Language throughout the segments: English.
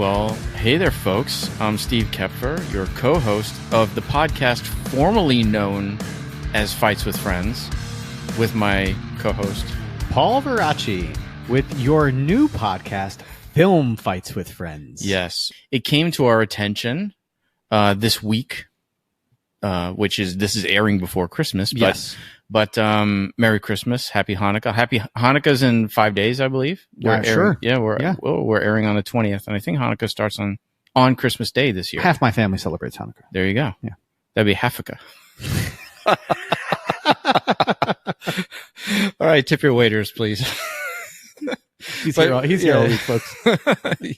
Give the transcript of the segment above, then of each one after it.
Well, hey there, folks. I'm Steve Kepfer, your co-host of the podcast formerly known as Fights with Friends, with my co-host, Paul Veracci, with your new podcast, Film Fights with Friends. Yes. It came to our attention this week, this is airing before Christmas. But, yes. But Merry Christmas. Happy Hanukkah. Happy Hanukkah's in 5 days, I believe. Sure. Yeah, we're airing on the 20th, and I think Hanukkah starts on Christmas Day this year. Half my family celebrates Hanukkah. There you go. Yeah. That'd be Hanukkah. All right, tip your waiters, please. He's here all week, folks.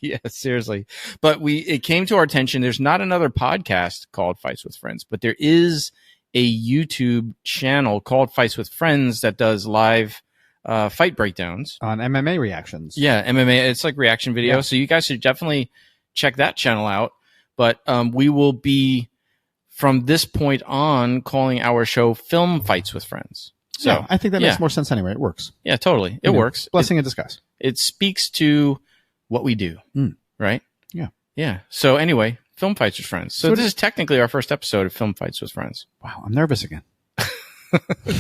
Yeah, seriously. But it came to our attention. There's not another podcast called Fights with Friends, but there is a YouTube channel called Fights with Friends that does live fight breakdowns on MMA reactions. Yeah, MMA. It's like reaction video. Yeah. So you guys should definitely check that channel out. But we will be, from this point on, calling our show Film Fights with Friends. So yeah, I think that makes more sense anyway. It works. Yeah, totally. It works. Blessing in disguise. It speaks to what we do, right? Yeah. Yeah. So anyway, Film Fights with Friends. So this is technically our first episode of Film Fights with Friends. Wow, I'm nervous again.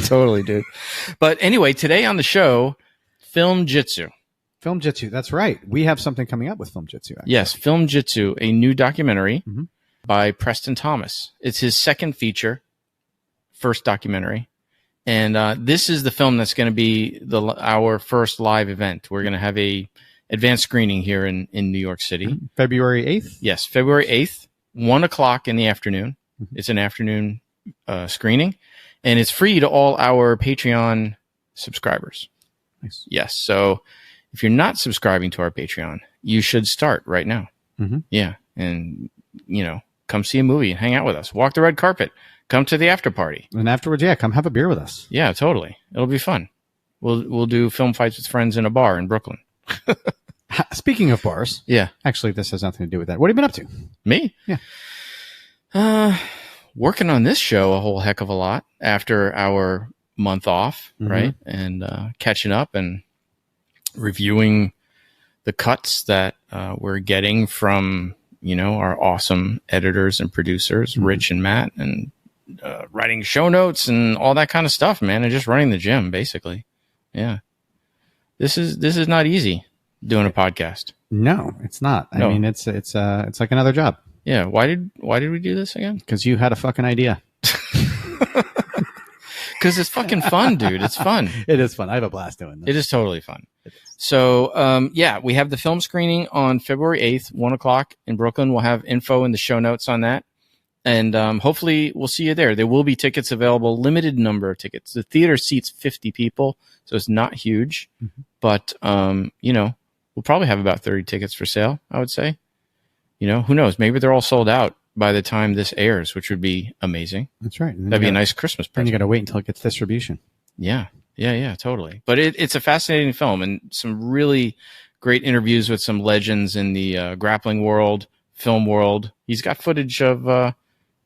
Totally, dude. But anyway, today on the show, Film Jitsu. Film Jitsu. That's right. We have something coming up with Film Jitsu. Actually. Yes, Film Jitsu, a new documentary by Preston Thomas. It's his second feature, first documentary. And this is the film that's going to be our first live event. We're going to have a advanced screening here in New York City. February 8th? Yes, February 8th, 1 o'clock in the afternoon. It's an afternoon screening, and it's free to all our Patreon subscribers. Nice. Yes, so if you're not subscribing to our Patreon, you should start right now. Yeah, and, come see a movie and hang out with us. Walk the red carpet. Come to the after party. And afterwards, come have a beer with us. Yeah, totally. It'll be fun. We'll do Film Fights with Friends in a bar in Brooklyn. Speaking of bars. Yeah. Actually, this has nothing to do with that. What have you been up to? Me? Yeah. Working on this show a whole heck of a lot after our month off, right? And catching up and reviewing the cuts that we're getting from, our awesome editors and producers, Rich and Matt, and writing show notes and all that kind of stuff, man, and just running the gym, basically. Yeah. This is not easy doing a podcast. No, it's not. I mean, it's like another job. Yeah. Why did we do this again? Because you had a fucking idea. Because it's fucking fun, dude. It's fun. It is fun. I have a blast doing this. It is totally fun. So, we have the film screening on February 8th, 1 o'clock in Brooklyn. We'll have info in the show notes on that. And hopefully we'll see you there. There will be tickets available, limited number of tickets. The theater seats 50 people, so it's not huge. But, we'll probably have about 30 tickets for sale, I would say. Who knows? Maybe they're all sold out by the time this airs, which would be amazing. That's right. That'd be a nice Christmas present. And you got to wait until it gets distribution. Yeah. Yeah, totally. But it's a fascinating film and some really great interviews with some legends in the grappling world, film world. He's got footage of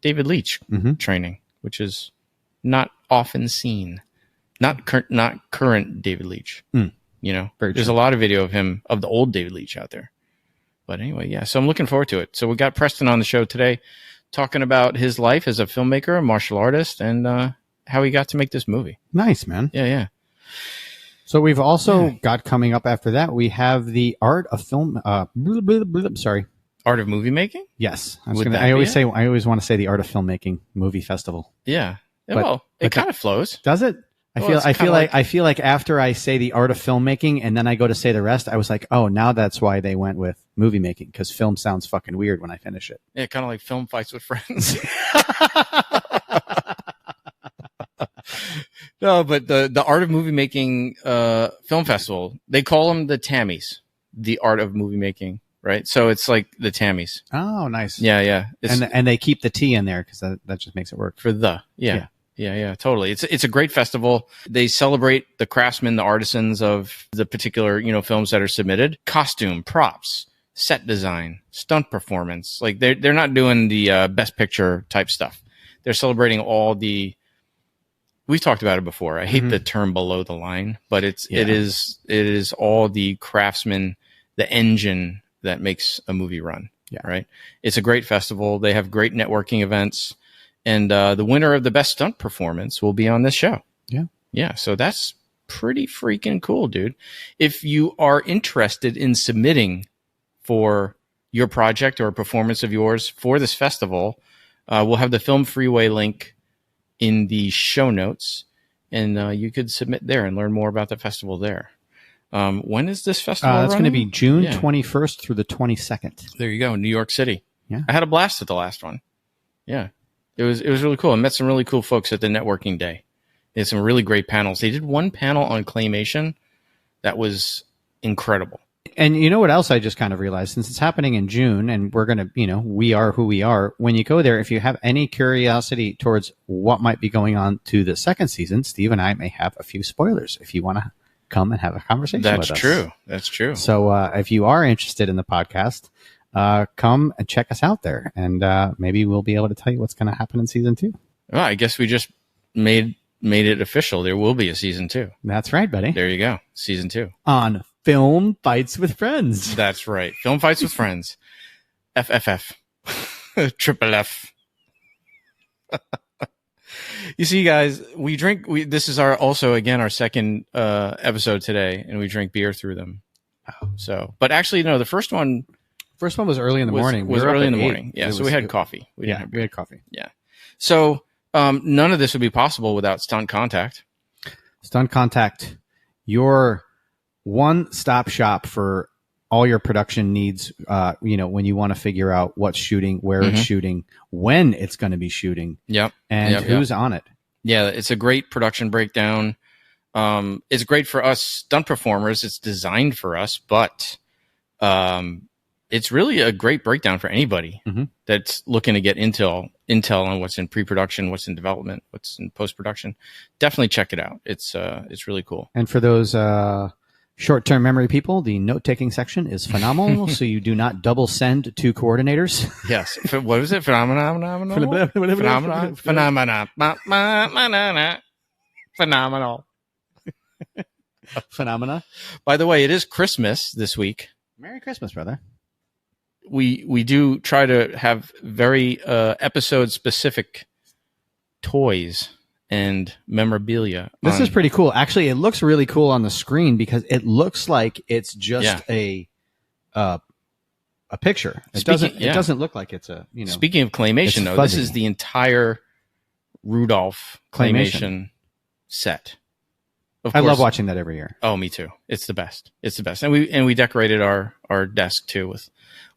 David Leitch training, which is not often seen. Not current David Leitch. There's a lot of video of him, of the old David Leitch out there. But anyway, yeah. So I'm looking forward to it. So we got Preston on the show today talking about his life as a filmmaker, a martial artist, and how he got to make this movie. Nice, man. Yeah. So we've also got coming up after that, we have the art of film. Art of movie making? Yes. I always want to say the art of filmmaking movie festival. Yeah. It kind of flows. Does it? I feel like after I say the art of filmmaking and then I go to say the rest, I was like, oh, now that's why they went with movie making, because film sounds fucking weird when I finish it. Yeah, kind of like Film Fights with Friends. No, but the art of movie making film festival, they call them the Tammies, the art of movie making, right? So it's like the Tammies. Oh, nice. Yeah. And they keep the T in there because that just makes it work. For the, yeah, totally. It's a great festival. They celebrate the craftsmen, the artisans of the particular, films that are submitted. Costume, props, set design, stunt performance. Like they're not doing the best picture type stuff. They're celebrating all the. We've talked about it before. I hate the term below the line, but it is all the craftsmen, the engine that makes a movie run. Yeah. Right. It's a great festival. They have great networking events, and the winner of the best stunt performance will be on this show. Yeah. Yeah. So that's pretty freaking cool, dude. If you are interested in submitting for your project or a performance of yours for this festival, we'll have the Film Freeway link in the show notes, and you could submit there and learn more about the festival there. When is this festival? That's going to be June 21st through the 22nd. There you go, New York City. Yeah, I had a blast at the last one. Yeah, it was really cool. I met some really cool folks at the networking day. They had some really great panels. They did one panel on claymation that was incredible. And you know what else I just kind of realized? Since it's happening in June, and we're going to, we are who we are. When you go there, if you have any curiosity towards what might be going on to the second season, Steve and I may have a few spoilers if you want to come and have a conversation with us. That's true. That's true. So if you are interested in the podcast, come and check us out there, and maybe we'll be able to tell you what's going to happen in season 2. Well, I guess we just made it official. There will be a season 2. That's right, buddy. There you go. Season 2. On Film Fights with Friends. That's right. Film Fights with Friends. FFF. Triple F. You see, guys, we drink. This is our second episode today, and we drink beer through them. So, but actually, no, the first one was early in the morning. Was early in the morning. Yeah, so we had coffee. We had coffee. Yeah. So none of this would be possible without Stunt Contact. Stunt Contact, your one-stop shop for all your production needs. When you want to figure out what's shooting, where it's shooting, when it's going to be shooting, and who's on it. Yeah, it's a great production breakdown. It's great for us stunt performers. It's designed for us, but it's really a great breakdown for anybody that's looking to get intel on what's in pre-production, what's in development, what's in post-production. Definitely check it out. It's really cool. And for those short-term memory people, the note-taking section is phenomenal, so you do not double send 2 coordinators. Yes. What was it? Phenomenal. Phenomena. By the way, it is Christmas this week. Merry Christmas, brother. We do try to have very episode-specific toys and memorabilia. This is pretty cool. Actually, it looks really cool on the screen because it looks like it's just a picture. It doesn't look like it's a, Speaking of claymation, though, this is the entire Rudolph claymation set. Of course, I love watching that every year. Oh, me too. It's the best. It's the best. And we decorated our desk too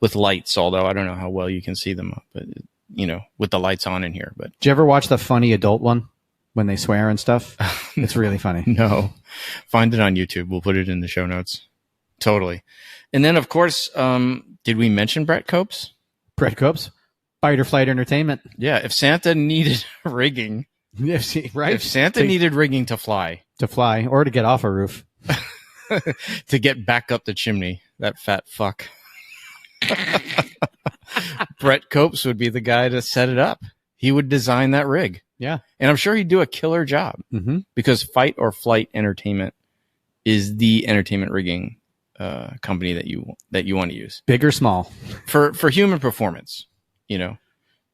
with lights, although I don't know how well you can see them, but with the lights on in here. But did you ever watch the funny adult one when they swear and stuff? It's really funny. No. Find it on YouTube. We'll put it in the show notes. Totally. And then, of course, did we mention Brett Copes? Brett Copes? Fight or Flight Entertainment. Yeah. If Santa needed rigging. Right. If Santa needed rigging to fly. Or to get off a roof. To get back up the chimney. That fat fuck. Brett Copes would be the guy to set it up. He would design that rig. Yeah. And I'm sure he'd do a killer job because Fight or Flight Entertainment is the entertainment rigging company that you want to use. Big or small. For human performance,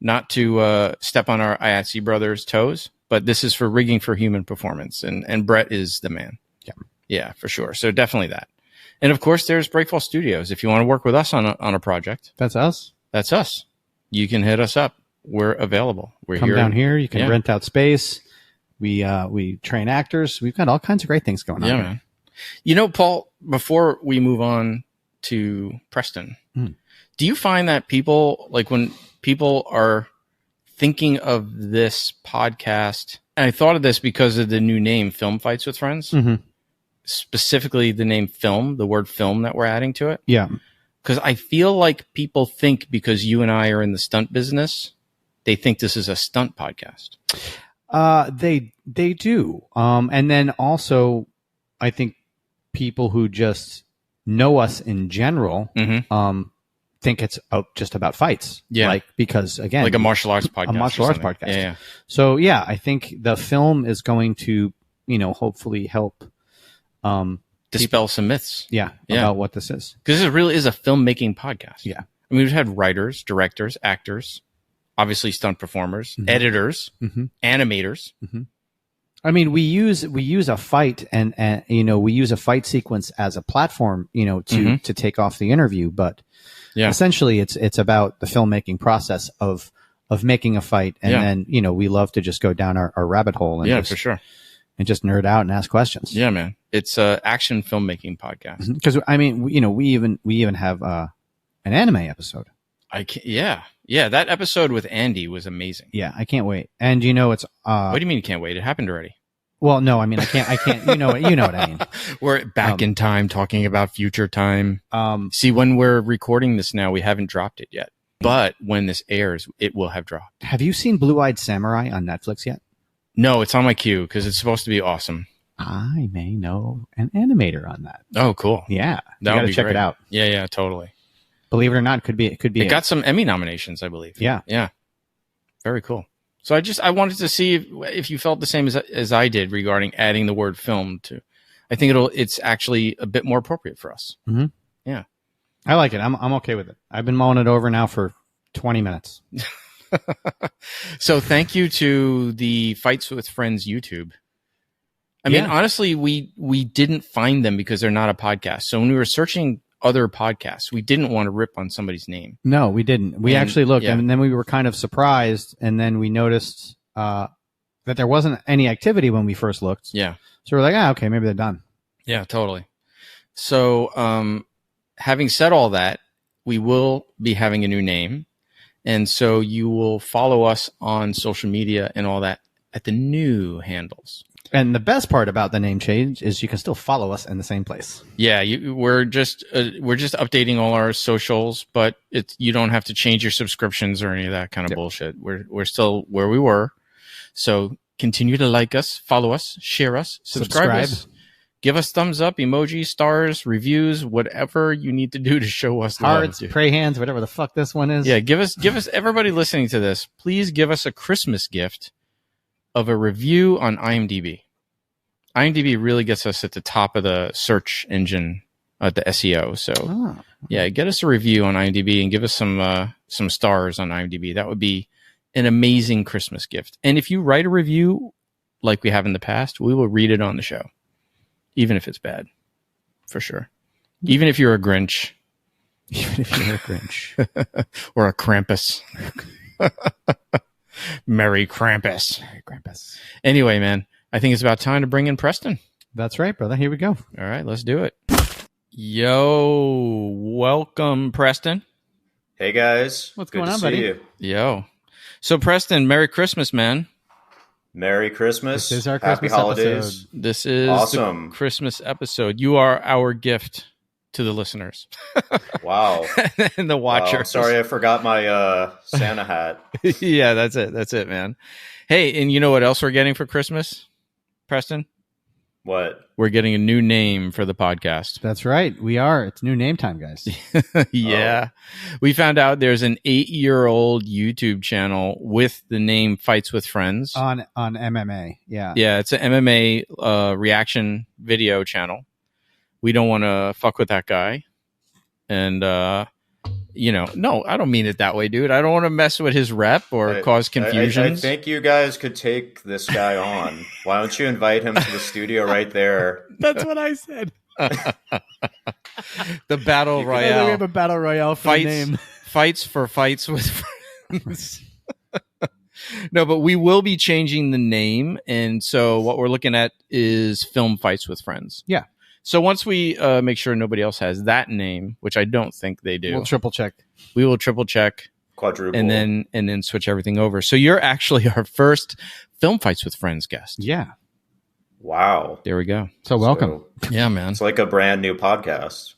not to step on our IATSE brothers' toes, but this is for rigging for human performance. And Brett is the man. Yeah. Yeah, for sure. So definitely that. And of course, there's Breakfall Studios. If you want to work with us on a project. That's us. That's us. You can hit us up. We're available. We're Come here. down here. You can rent out space. We train actors. We've got all kinds of great things going on. Yeah, man. Paul, before we move on to Preston, do you find that people, like when people are thinking of this podcast, and I thought of this because of the new name, Film Fights with Friends, specifically the name film, the word film that we're adding to it? Yeah. Because I feel like people think because you and I are in the stunt business, they think this is a stunt podcast. They do. And then also, I think people who just know us in general, think it's just about fights. Yeah. Because again, like a martial arts podcast. A martial arts podcast. Yeah. So yeah, I think the film is going to, hopefully help, dispel some myths. Yeah, about what this is. Because this really is a filmmaking podcast. Yeah. I mean, we've had writers, directors, actors, obviously stunt performers, editors, animators. I mean, we use a fight and we use a fight sequence as a platform, to take off the interview. But essentially, it's about the filmmaking process of making a fight, and then we love to just go down our rabbit hole and for sure, and just nerd out and ask questions. Yeah, man, it's a action filmmaking podcast. Because I mean, we even have an anime episode. That episode with Andy was amazing. Yeah, I can't wait. And it's what do you mean you can't wait? It happened already. Well, no, I mean I can't. You know what I mean. We're back in time talking about future time. See, when we're recording this now, we haven't dropped it yet. But when this airs, it will have dropped. Have you seen Blue-Eyed Samurai on Netflix yet? No, it's on my queue because it's supposed to be awesome. I may know an animator on that. Oh, cool. Yeah, you got to check it out. Yeah, totally. Believe it or not, it could be. It got some Emmy nominations, I believe. Yeah. Very cool. So I wanted to see if you felt the same as I did regarding adding the word film to. I think it's actually a bit more appropriate for us. Mm-hmm. Yeah, I like it. I'm okay with it. I've been mulling it over now for 20 minutes. So thank you to the Fights with Friends YouTube. I mean, honestly, we didn't find them because they're not a podcast. So when we were searching other podcasts, we didn't want to rip on somebody's name. No, we didn't. We actually looked, and then we were kind of surprised, and then we noticed that there wasn't any activity when we first looked. Yeah. So we're like, okay, maybe they're done. Yeah, totally. So having said all that, we will be having a new name, and so you will follow us on social media and all that at the new handles. And the best part about the name change is you can still follow us in the same place. Yeah, we're just updating all our socials, but you don't have to change your subscriptions or any of that kind of bullshit. We're still where we were. So continue to like us, follow us, share us, subscribe us, give us thumbs up, emoji, stars, reviews, whatever you need to do to show us hearts, love, pray hands, whatever the fuck this one is. Yeah, give us everybody listening to this, please give us a Christmas gift of a review on IMDb. IMDb really gets us at the top of the search engine at the SEO. So get us a review on IMDb and give us some stars on IMDb. That would be an amazing Christmas gift. And if you write a review like we have in the past, we will read it on the show, even if it's bad, for sure. Even if you're a Grinch. Even if you're a Grinch. Or a Krampus. Merry Krampus. Merry Krampus. Anyway, man, I think it's about time to bring in Preston. That's right, brother. Here we go. All right, let's do it. Yo, welcome, Preston. Hey, guys. What's going on, buddy? You. Yo. So, Preston, Merry Christmas, man. Merry Christmas. This is our Happy Christmas holidays. episode. This is awesome. The Christmas episode. You are our gift to the listeners. Wow. And the watchers. I'm sorry I forgot my Santa hat. Yeah, that's it. That's it, man. Hey, and you know what else we're getting for Christmas, Preston? What? We're getting a new name for the podcast. That's right. We are. It's new name time, guys. Yeah. We found out there's an 8-year-old YouTube channel with the name Fights with Friends. On MMA. Yeah. Yeah, it's an MMA reaction video channel. We don't want to fuck with that guy. And, no, I don't mean it that way, dude. I don't want to mess with his rep or cause confusion. I think you guys could take this guy on. Why don't you invite him to the studio right there? That's what I said. The Battle Royale. We have a Battle Royale for the name. Fights with Friends. No, but we will be changing the name. And so what we're looking at is Film Fights with Friends. Yeah. So once we make sure nobody else has that name, which I don't think they do, we'll triple check. We will triple check, quadruple, and then switch everything over. So you're actually our first Film Fights with Friends guest. Yeah. Wow. There we go. So welcome. Yeah, man. It's like a brand new podcast.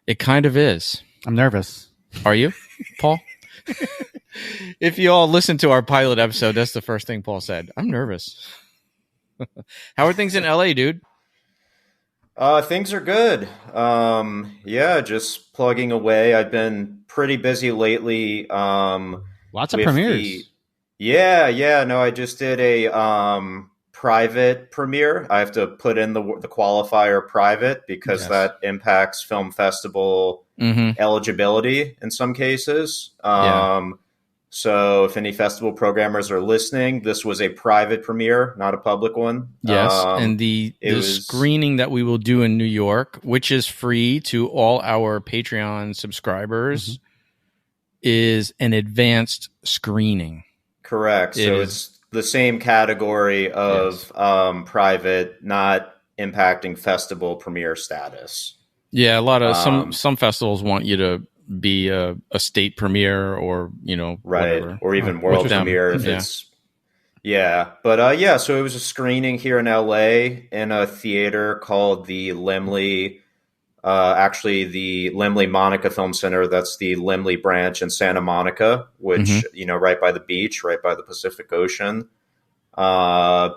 It kind of is. I'm nervous. Are you, Paul? If you all listen to our pilot episode, that's the first thing Paul said. I'm nervous. How are things in LA, dude? Things are good. Just plugging away. I've been pretty busy lately. Lots of premieres. No, I just did a private premiere. I have to put in the qualifier private because that impacts film festival eligibility in some cases. So if any festival programmers are listening, this was a private premiere, not a public one. Yes, and the screening that we will do in New York, which is free to all our Patreon subscribers, is an advanced screening. Correct. It's the same category of private, not impacting festival premiere status. Yeah, a lot of some festivals want you to be a state premiere or whatever. Or even world premiere if it's but so it was a screening here in LA in a theater called the Limley, actually the Limley Monica Film Center. That's the Limley branch in Santa Monica, which right by the beach, right by the Pacific Ocean.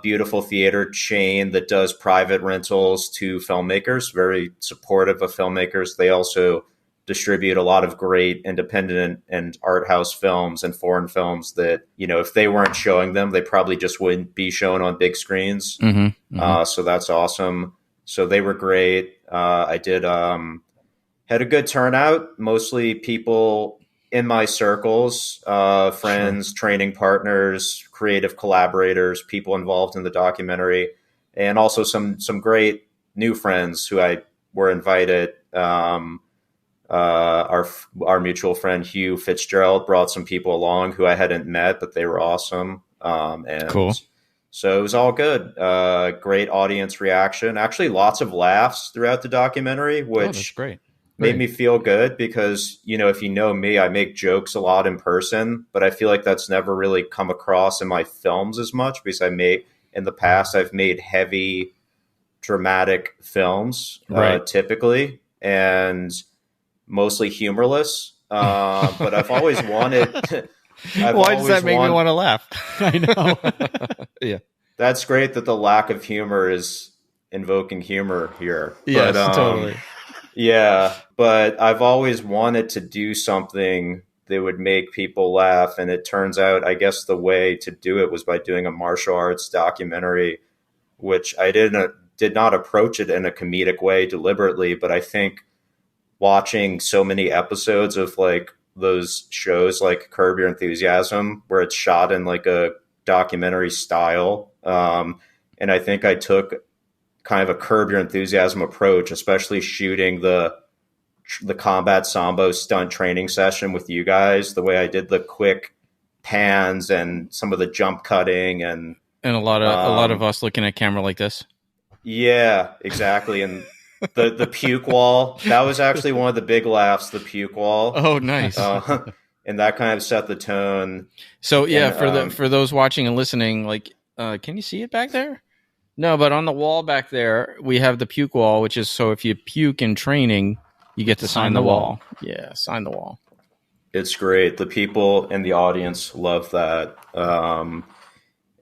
Beautiful theater chain that does private rentals to filmmakers, very supportive of filmmakers. They also distribute a lot of great independent and art house films and foreign films that, if they weren't showing them, they probably just wouldn't be shown on big screens. So that's awesome. So they were great. I did, had a good turnout, mostly people in my circles, friends, training partners, creative collaborators, people involved in the documentary, and also some great new friends who I were invited. Our mutual friend Hugh Fitzgerald brought some people along who I hadn't met, but they were awesome. And cool. So it was all good. Great audience reaction. Actually, lots of laughs throughout the documentary, which that's great. Made me feel good because, if you know me, I make jokes a lot in person, but I feel like that's never really come across in my films as much because in the past, I've made heavy, dramatic films, typically, and mostly humorless. But I've always wanted. Why does that make me want to laugh? I know. Yeah, that's great that the lack of humor is invoking humor here. Yes, totally. Yeah, but I've always wanted to do something that would make people laugh, and it turns out, I guess, the way to do it was by doing a martial arts documentary, which I did not approach it in a comedic way deliberately, but I think watching so many episodes of like those shows like Curb Your Enthusiasm, where it's shot in like a documentary style, and I think I took kind of a Curb Your Enthusiasm approach, especially shooting the combat sambo stunt training session with you guys, the way I did the quick pans and some of the jump cutting and a lot of us looking at camera like this. Yeah, exactly. And the puke wall, that was actually one of the big laughs, the puke wall. Oh, nice. And that kind of set the tone. So yeah, and, for those watching and listening, like, can you see it back there? No, but on the wall back there, we have the puke wall, which is so if you puke in training, you get to sign the wall. Yeah, sign the wall. It's great. The people in the audience love that.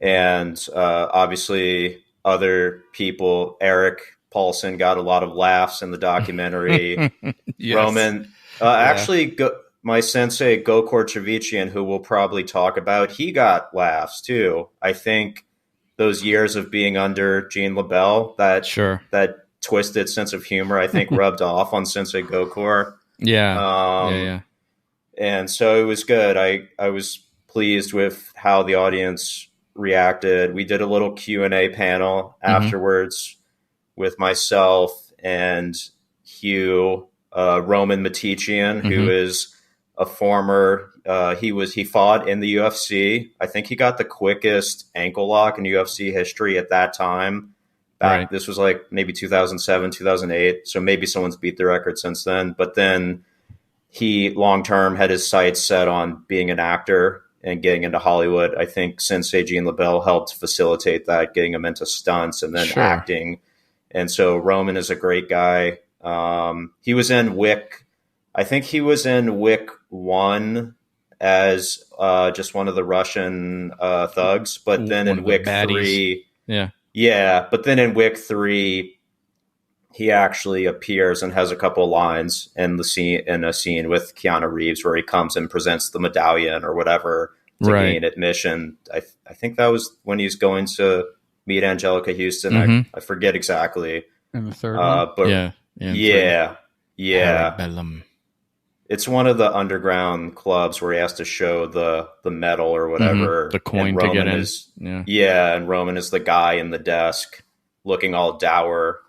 And obviously other people, Erik Paulson got a lot of laughs in the documentary. Yes. Roman, actually, my sensei, Gokor Chivichyan, who we'll probably talk about, he got laughs too. I think those years of being under Gene LaBelle, that twisted sense of humor, I think rubbed off on Sensei Gokor. Yeah. And so it was good. I was pleased with how the audience reacted. We did a little Q&A panel afterwards with myself and Hugh, Roman Matichian, who is a former, he fought in the UFC. I think he got the quickest ankle lock in UFC history at that time. This was like maybe 2007, 2008. So maybe someone's beat the record since then. But then he long-term had his sights set on being an actor and getting into Hollywood. I think Sensei Gene LaBelle helped facilitate that, getting him into stunts and then acting. And so Roman is a great guy. He was in Wick. I think he was in Wick 1 as just one of the Russian thugs. But then in Wick 3... Yeah, but then in Wick 3, he actually appears and has a couple of lines in a scene with Keanu Reeves where he comes and presents the medallion or whatever to gain admission. I think that was when he's going to meet Angelica Houston. I forget exactly. And the third one? But yeah. yeah. Parabellum. It's one of the underground clubs where he has to show the medal or whatever. The coin to get in. And Roman is the guy in the desk looking all dour,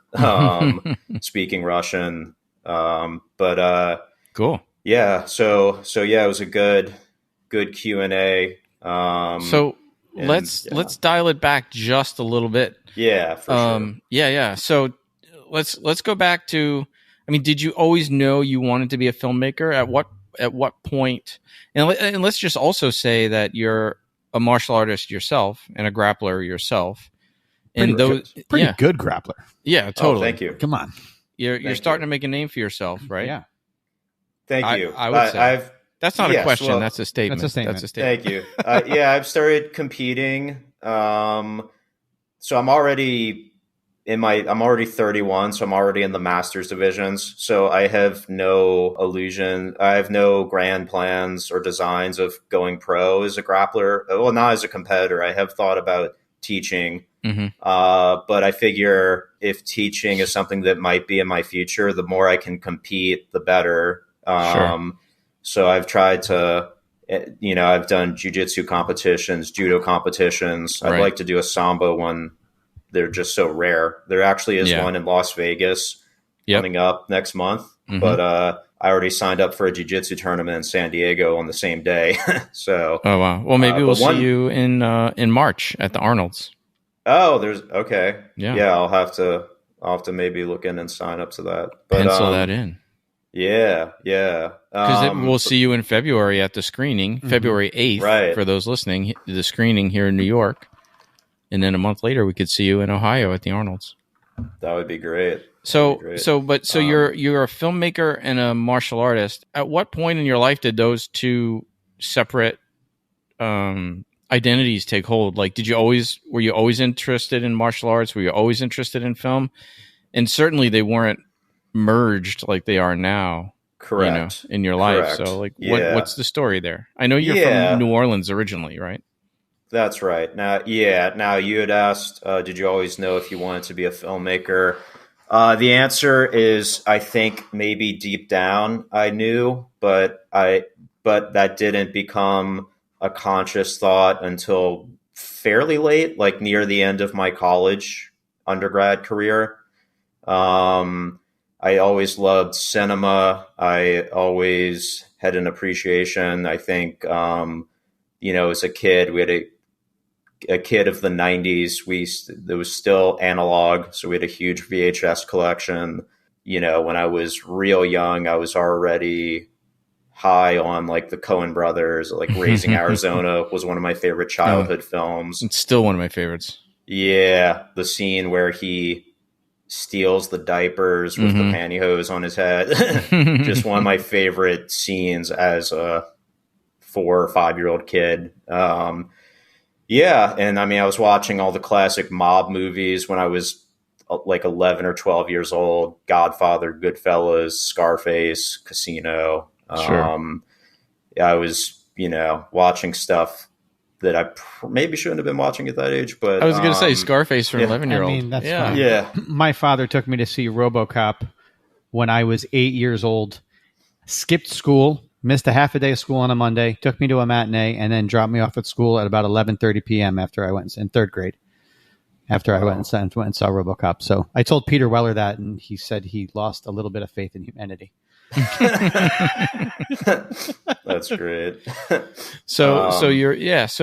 speaking Russian. Cool. Yeah. So yeah, it was a good Q&A. Let's dial it back just a little bit. Yeah, for sure. Yeah. So let's go back to, I mean, did you always know you wanted to be a filmmaker? At what point? And let's just also say that you're a martial artist yourself and a grappler yourself. And pretty good grappler. Yeah, totally. Oh, thank you. Come on. You're starting to make a name for yourself, right? Yeah. Thank you. I would say. That's not a question. That's a statement. Thank you. I've started competing. So I'm already I'm already 31, so I'm already in the masters divisions. So I have no illusion. I have no grand plans or designs of going pro as a grappler. Well, not as a competitor. I have thought about teaching. But I figure if teaching is something that might be in my future, the more I can compete, the better. Sure. So I've tried to, I've done jiu-jitsu competitions, judo competitions. Right. I'd like to do a sambo one. They're just so rare. There actually is one in Las Vegas coming up next month, but I already signed up for a jiu-jitsu tournament in San Diego on the same day. So, oh wow. Well, maybe we'll see you in March at the Arnold's. Oh, okay. Yeah. I'll have to maybe look in and sign up to that. But, pencil that in. Yeah. Because we'll see you in February at the screening, February 8th, right, for those listening, the screening here in New York. And then a month later, we could see you in Ohio at the Arnold's. That would be great. So you're a filmmaker and a martial artist. At what point in your life did those two separate identities take hold? Like, were you always interested in martial arts? Were you always interested in film? And certainly they weren't merged like they are now. Correct. In your life. So what's the story there? I know you're from New Orleans originally, right? That's right. Now you had asked, did you always know if you wanted to be a filmmaker? The answer is, I think maybe deep down I knew, but that didn't become a conscious thought until fairly late, like near the end of my undergrad career. I always loved cinema. I always had an appreciation. I think, as a kid, we had a kid of the 90s. There was still analog, so we had a huge VHS collection. When I was real young, I was already high on like the Coen brothers. Like Raising Arizona was one of my favorite childhood films. It's still one of my favorites. Yeah, the scene where he steals the diapers with the pantyhose on his head. Just one of my favorite scenes as a 4 or 5-year-old kid. And I mean, I was watching all the classic mob movies when I was like 11 or 12 years old. Godfather, Goodfellas, Scarface, Casino. Sure. I was, watching stuff that I maybe shouldn't have been watching at that age. But I was going to say Scarface for an 11-year-old. I mean, that's fine. Yeah. My father took me to see RoboCop when I was 8 years old. Skipped school, missed a half a day of school on a Monday, took me to a matinee, and then dropped me off at school at about 11:30 p.m. after I went in third grade. After I went and saw RoboCop. So I told Peter Weller that, and he said he lost a little bit of faith in humanity. That's great. So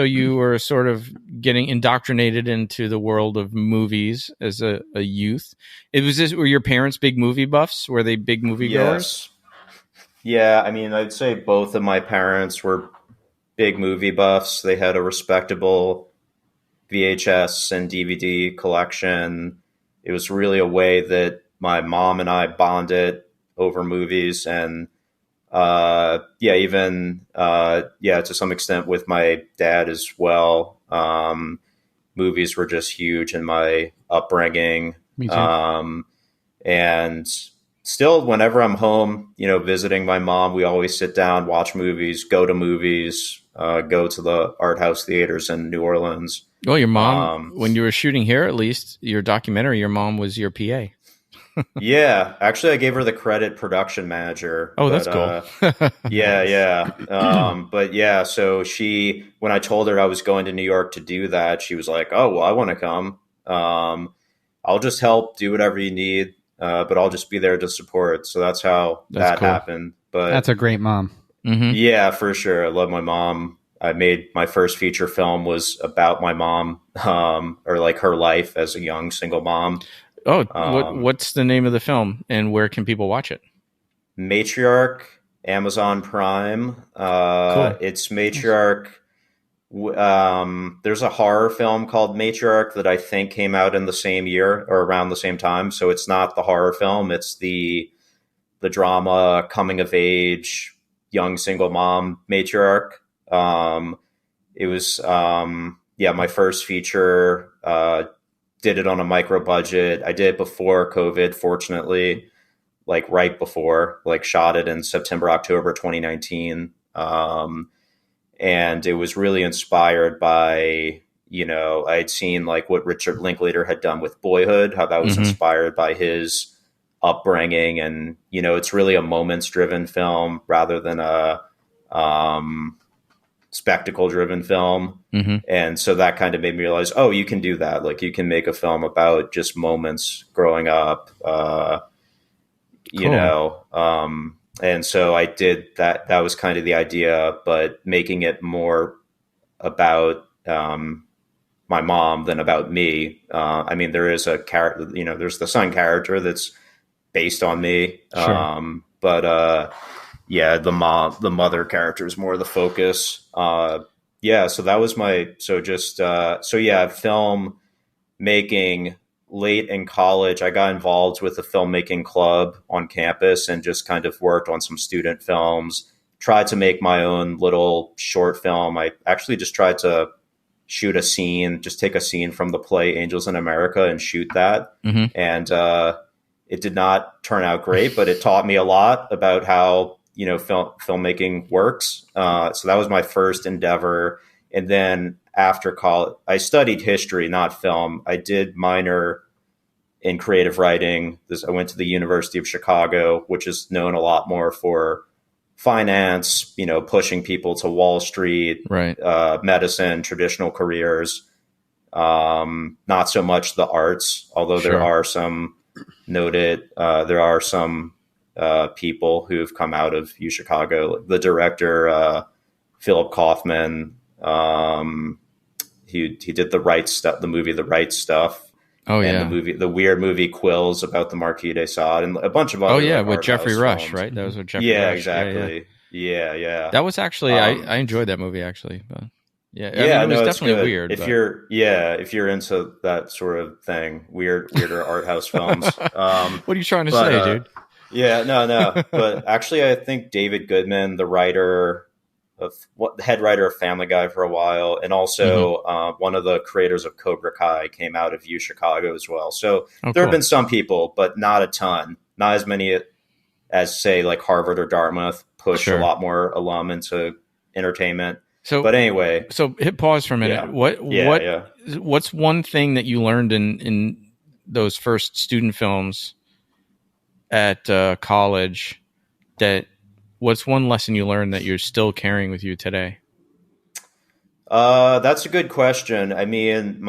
you were sort of getting indoctrinated into the world of movies as a youth. Were your parents big movie buffs? Were they big movie goers? Yeah, I mean, I'd say both of my parents were big movie buffs. They had a respectable VHS and DVD collection. It was really a way that my mom and I bonded over movies, and to some extent with my dad as well. Movies were just huge in my upbringing. Me too. And still, whenever I'm home, visiting my mom, we always sit down, watch movies, go to movies, go to the art house theaters in New Orleans. Well, your mom, when you were shooting here, at least your documentary, your mom was your PA. Yeah, actually, I gave her the credit production manager. Oh, that's cool. Yeah. But yeah, so when I told her I was going to New York to do that, she was like, "Oh, well, I want to come. I'll just help, do whatever you need, but I'll just be there to support." So that's how that cool. happened. But that's a great mom. Mm-hmm. Yeah, for sure. I love my mom. I made my first feature film was about my mom, or like her life as a young single mom. Oh, what's the name of the film, and where can people watch it? Matriarch, Amazon Prime. Cool. It's Matriarch. There's a horror film called Matriarch that I think came out in the same year or around the same time. So it's not the horror film. It's the drama, coming of age, young single mom Matriarch. It was, my first feature. Did it on a micro budget. I did it before COVID, fortunately, like right before, like shot it in September, October 2019. And it was really inspired by, I'd seen like what Richard Linklater had done with Boyhood, how that was inspired by his upbringing. And, it's really a moments driven film rather than a spectacle driven film. And so that kind of made me realize, oh, you can do that. Like you can make a film about just moments growing up, and so I did that. That was kind of the idea, but making it more about my mom than about me. I mean, there is a character, there's the son character that's based on me. Sure. But the mother character is more the focus. So that was film making. Late in college, I got involved with a filmmaking club on campus and just kind of worked on some student films, tried to make my own little short film. I actually just tried to shoot a scene, just take a scene from the play Angels in America and shoot that. And it did not turn out great, but it taught me a lot about how, filmmaking works. So that was my first endeavor. And then after college, I studied history, not film. I did minor in creative writing. I went to the University of Chicago, which is known a lot more for finance, pushing people to Wall Street, right? Medicine, traditional careers. Not so much the arts, although there are some people who've come out of U Chicago. The director, Philip Kaufman, he did the movie The Right Stuff. Oh, and yeah. the weird movie Quills about the Marquis de Sade and a bunch of other. Oh, yeah, with Jeffrey Rush, films. Right? That was with Jeffrey Rush. Yeah, exactly. Yeah. That was actually, I enjoyed that movie, actually. But it was definitely good. weird. If you're into that sort of thing, weirder art house films. What are you trying to say, dude? Yeah, no. But actually, I think David Goodman, the head writer of Family Guy for a while, and also one of the creators of Cobra Kai came out of U Chicago as well. So there have been some people, but not a ton, not as many as say like Harvard or Dartmouth push a lot more alum into entertainment. So, but anyway, so hit pause for a minute. Yeah. What's one thing that you learned in those first student films at college what's one lesson you learned that you're still carrying with you today? That's a good question. I mean,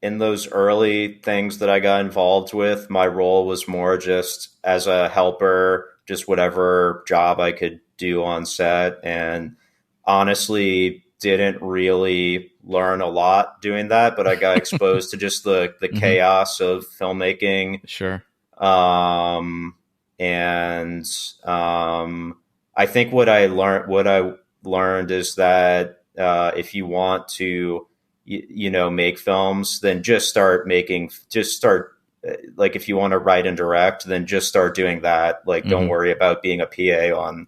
in those early things that I got involved with, my role was more just as a helper, just whatever job I could do on set. And honestly, didn't really learn a lot doing that, but I got exposed to just the chaos of filmmaking. Sure. I think what I learned is that if you want to, make films, then just start like if you want to write and direct, then just start doing that. Like, don't worry about being a PA on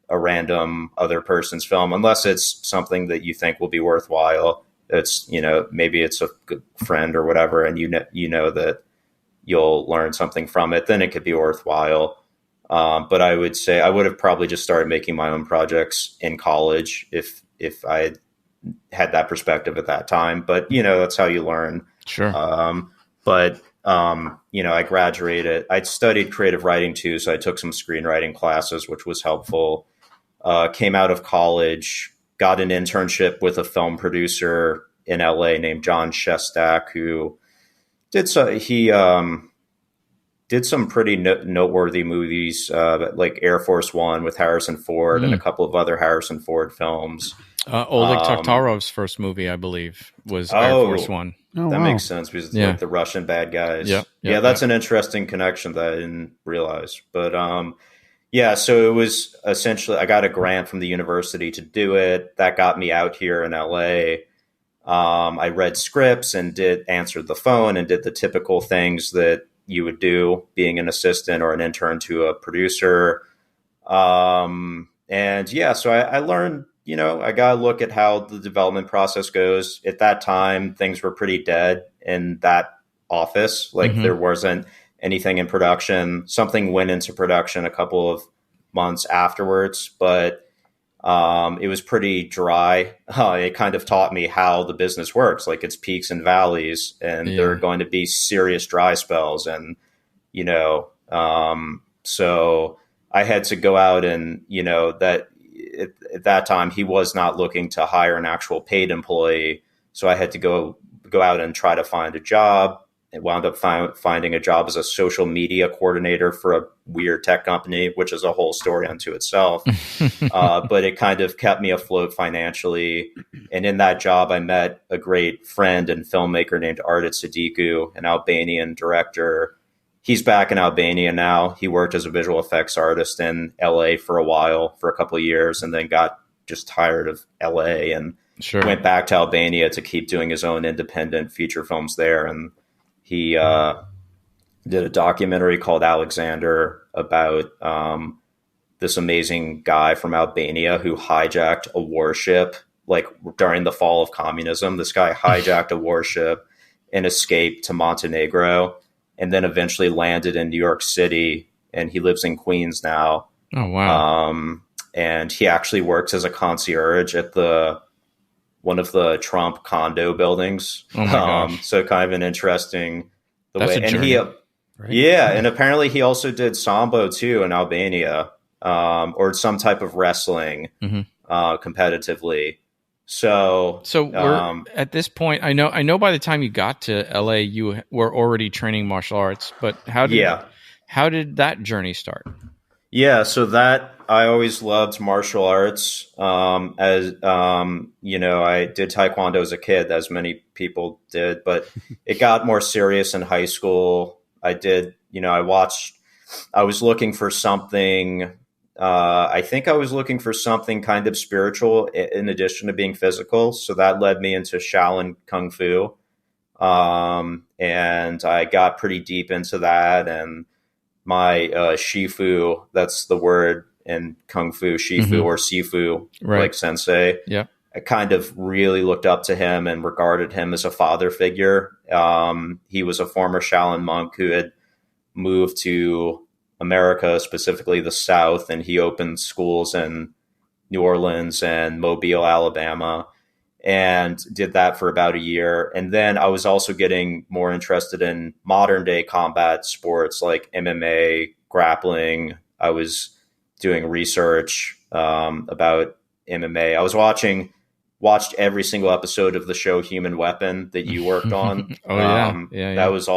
a random other person's film, unless it's something that you think will be worthwhile. It's, maybe it's a good friend or whatever, and you know that you'll learn something from it, then it could be worthwhile. But I would say I would have probably just started making my own projects in college if I had had that perspective at that time. But, you know, that's how you learn. Sure. I graduated. I'd studied creative writing too, so I took some screenwriting classes, which was helpful. Came out of college, got an internship with a film producer in LA named John Shestak, who did some pretty noteworthy movies, like Air Force One with Harrison Ford and a couple of other Harrison Ford films. Oleg Toktarov's first movie, I believe, was Air Force One. Oh, That wow. makes sense because it's like the Russian bad guys. Yep, Yeah, that's an interesting connection that I didn't realize. But so it was essentially, I got a grant from the university to do it. That got me out here in LA. I read scripts and answered the phone and did the typical things that you would do being an assistant or an intern to a producer. So I learned, you know, I got to look at how the development process goes. At that time, things were pretty dead in that office. Like there wasn't anything in production. Something went into production a couple of months afterwards, but it was pretty dry. It kind of taught me how the business works. Like it's peaks and valleys, and there are going to be serious dry spells. And, you know, so I had to go out and, you know, at that time he was not looking to hire an actual paid employee. So I had to go out and try to find a job. It wound up finding a job as a social media coordinator for a weird tech company, which is a whole story unto itself. But it kind of kept me afloat financially. And in that job, I met a great friend and filmmaker named Ardit Sadiku, an Albanian director. He's back in Albania now. He worked as a visual effects artist in LA for a while, for a couple of years, and then got just tired of LA and went back to Albania to keep doing his own independent feature films there. And he did a documentary called Alexander about this amazing guy from Albania who hijacked a warship, like during the fall of communism. This guy hijacked a warship and escaped to Montenegro, and then eventually landed in New York City, and he lives in Queens now. Oh, wow. And he actually works as a concierge at one of the Trump condo buildings. Oh my gosh. So kind of an interesting That's way. a journey. And and apparently he also did Sambo too in Albania, or some type of wrestling competitively. So we're at this point. I know by the time you got to LA, you were already training martial arts. But how did that journey start? Yeah, so that I always loved martial arts. As you know, I did Taekwondo as a kid, as many people did, but it got more serious in high school. I was looking for something. I think I was looking for something kind of spiritual in addition to being physical. So that led me into Shaolin Kung Fu. And I got pretty deep into that, and my Shifu, that's the word in Kung Fu, Shifu or Sifu, like sensei. Yeah. I kind of really looked up to him and regarded him as a father figure. He was a former Shaolin monk who had moved to America, specifically the South, and he opened schools in New Orleans and Mobile, Alabama, and did that for about a year. And then I was also getting more interested in modern day combat sports like MMA, grappling. I was doing research about MMA. I was watched every single episode of the show Human Weapon that you worked on. That was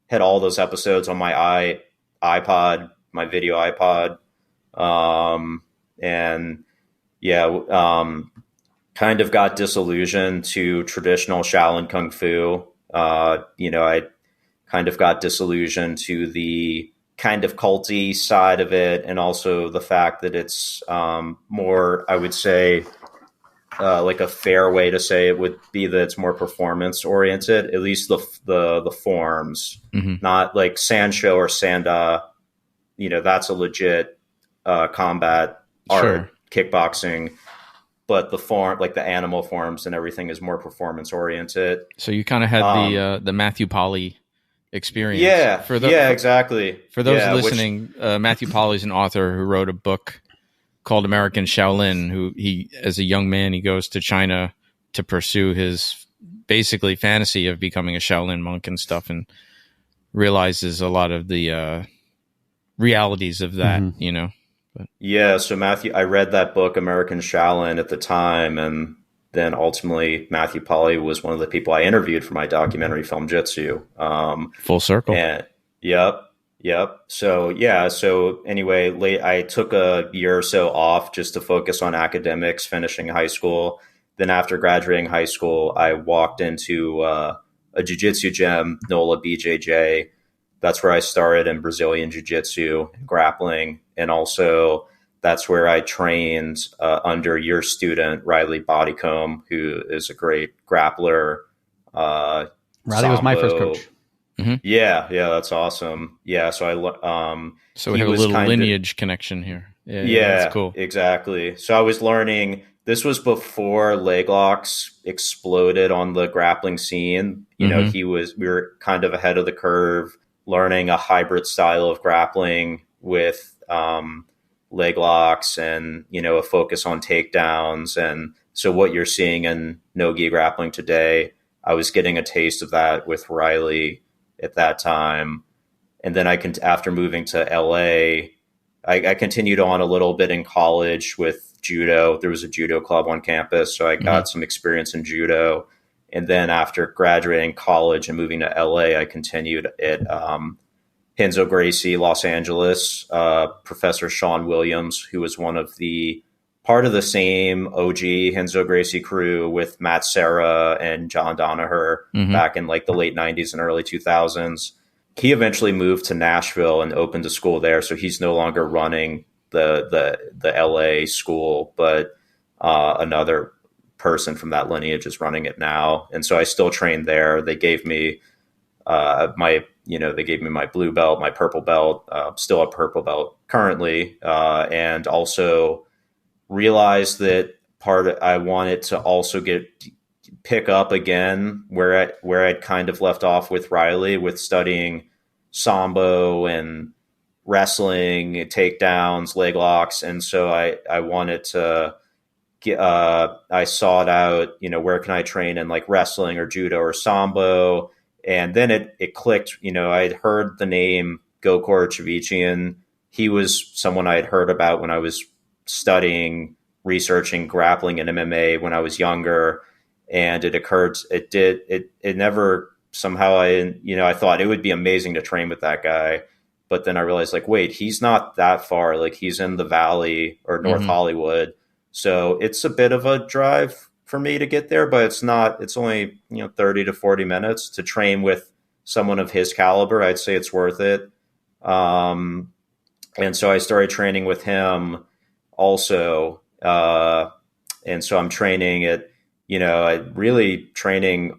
had all those episodes on my iPod, my video iPod. Kind of got disillusioned to traditional Shaolin Kung Fu. I kind of got disillusioned to the kind of culty side of it, and also the fact that it's more, I would say, like a fair way to say it would be that it's more performance oriented, at least the forms, not like Sanshou or Sanda. That's a legit combat art, kickboxing. But the form, like the animal forms and everything, is more performance oriented. So you kind of had the Matthew Polly experience. Exactly. For those listening, Matthew Polly is an author who wrote a book called American Shaolin. Who as a young man, he goes to China to pursue his basically fantasy of becoming a Shaolin monk and stuff, and realizes a lot of the realities of that, you know. But. Yeah, so Matthew, I read that book, American Shaolin, at the time, and then ultimately Matthew Polly was one of the people I interviewed for my documentary film Jitsu. Full circle. And yep. So yeah, so anyway, I took a year or so off just to focus on academics, finishing high school. Then after graduating high school, I walked into a jiu-jitsu gym, NOLA BJJ. That's where I started in Brazilian jiu-jitsu, grappling, and also that's where I trained under your student, Riley Bodycomb, who is a great grappler. Riley was my first coach. Mm-hmm. Yeah, that's awesome. Yeah, so so we have a little lineage connection here. Yeah, that's cool. Exactly. So I was learning. This was before leg locks exploded on the grappling scene. You know, we were kind of ahead of the curve, learning a hybrid style of grappling with leg locks and, you know, a focus on takedowns. And so what you're seeing in no-gi grappling today, I was getting a taste of that with Riley at that time. And then after moving to LA, I continued on a little bit in college with judo. There was a judo club on campus, so I got some experience in judo. And then after graduating college and moving to LA, I continued at Renzo Gracie, Los Angeles, Professor Sean Williams, who was part of the same OG Renzo Gracie crew with Matt Serra and John Donaher back in like the late 90s and early 2000s. He eventually moved to Nashville and opened a school there. So he's no longer running the LA school, but another person from that lineage is running it now. And so I still train there. They gave me my blue belt, my purple belt, still a purple belt currently, and also realized that I wanted to also pick up again where I'd kind of left off with Riley, with studying sambo and wrestling, takedowns, leg locks. And so I wanted to I sought out, you know, where can I train in like wrestling or judo or sambo? And then it clicked, you know, I'd heard the name Gokor Chivichyan. He was someone I had heard about when I was researching grappling and MMA when I was younger. And it never somehow I thought it would be amazing to train with that guy. But then I realized, like, wait, he's not that far. Like, he's in the Valley or North Hollywood. So it's a bit of a drive for me to get there, but it's only, 30 to 40 minutes to train with someone of his caliber. I'd say it's worth it. And so I started training with him also. And so I'm training training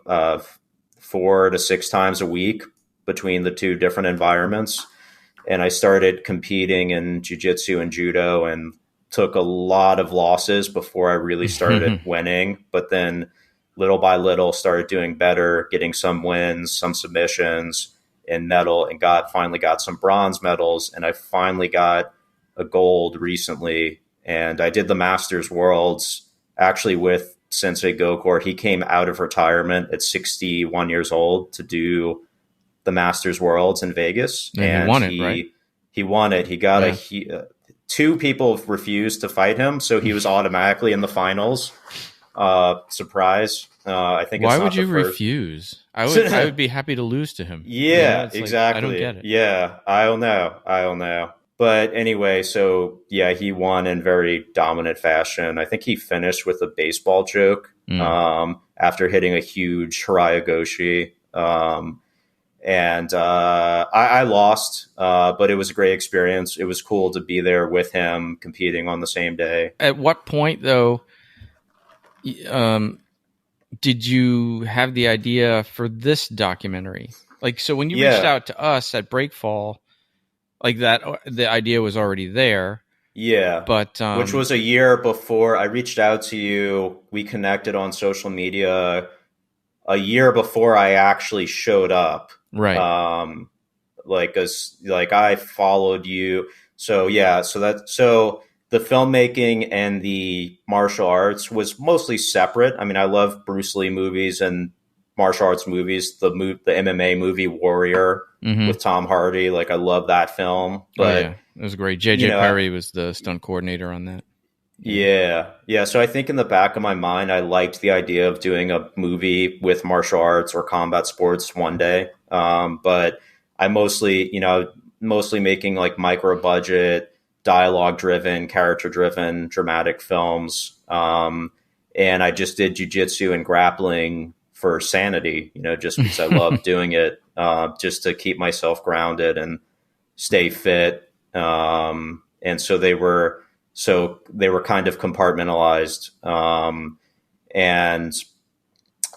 4 to 6 times a week between the two different environments. And I started competing in jiu-jitsu and judo and took a lot of losses before I really started winning. But then little by little started doing better, getting some wins, some submissions, and finally got some bronze medals. And I finally got a gold recently. And I did the Masters Worlds actually with Sensei Gokor. He came out of retirement at 61 years old to do the Masters Worlds in Vegas. And he won it, right? He won it. He got two people refused to fight him, so he was automatically in the finals. Surprise. I think. Why would you refuse? I would be happy to lose to him. Yeah, exactly. I don't get it. Yeah, I don't know. But anyway, so yeah, he won in very dominant fashion. I think he finished with a baseball joke after hitting a huge Hiraigoshi. And I lost, but it was a great experience. It was cool to be there with him competing on the same day. At what point, though, did you have the idea for this documentary? Like, so when you reached out to us at Breakfall, like that, the idea was already there. Yeah. But which was a year before I reached out to you. We connected on social media a year before I actually showed up. Right. I followed you. So yeah, so the filmmaking and the martial arts was mostly separate. I mean, I love Bruce Lee movies and martial arts movies. The MMA movie Warrior with Tom Hardy, like I love that film. But it was great. JJ Perry was the stunt coordinator on that. Yeah. So I think in the back of my mind, I liked the idea of doing a movie with martial arts or combat sports one day. But I mostly making like micro budget, dialogue driven, character driven, dramatic films. And I just did jujitsu and grappling for sanity, just because I love doing it, just to keep myself grounded and stay fit. And so they were kind of compartmentalized.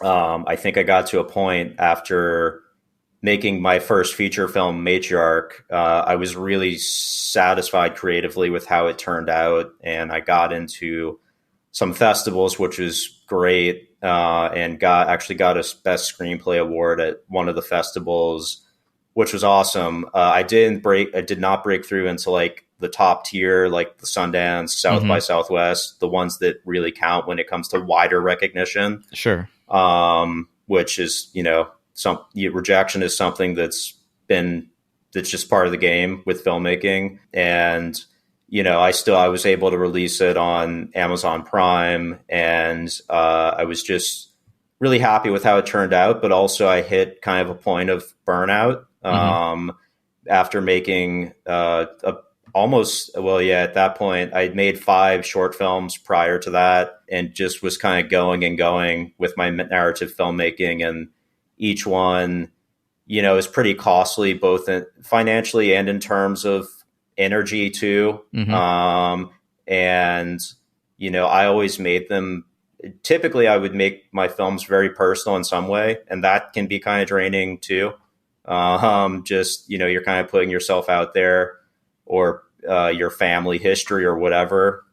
I think I got to a point after making my first feature film, Matriarch, I was really satisfied creatively with how it turned out. And I got into some festivals, which was great, and got a best screenplay award at one of the festivals, which was awesome. I did not break through into like the top tier, like the Sundance, South by Southwest, the ones that really count when it comes to wider recognition. Sure. Which is, rejection is something that's just part of the game with filmmaking. And, I was able to release it on Amazon Prime, and I was just really happy with how it turned out. But also I hit kind of a point of burnout after making at that point I'd made 5 short films prior to that, and just was kind of going with my narrative filmmaking, and each one, is pretty costly, both financially and in terms of energy too. I always made them, typically I would make my films very personal in some way, and that can be kind of draining too. You're kind of putting yourself out there, or your family history or whatever.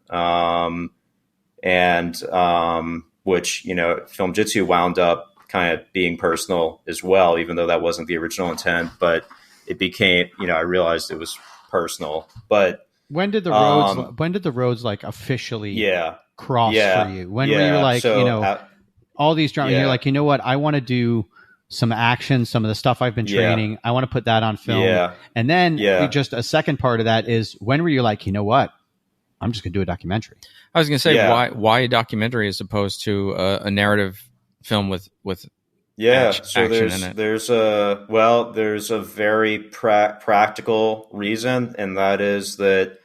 Which, Film Jitsu wound up kind of being personal as well, even though that wasn't the original intent, but it became, I realized it was personal. But when did the roads like officially cross for you? When were you like, all these dramas, you're like, what, I want to do some action, some of the stuff I've been training, I want to put that on film. And then just a second part of that is, when were you like, what, I'm just gonna do a documentary? I was gonna say, why a documentary as opposed to a narrative film with action in it? There's a very practical reason, and that is that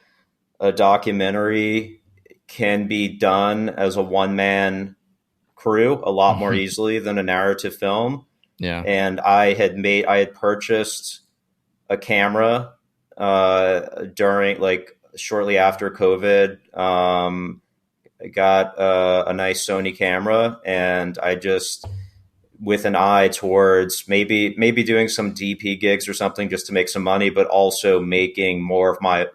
a documentary can be done as a one-man crew a lot more easily than a narrative film. Yeah. And I had purchased a camera during, like, shortly after COVID. I got a nice Sony camera, and I just, with an eye towards maybe doing some DP gigs or something just to make some money, but also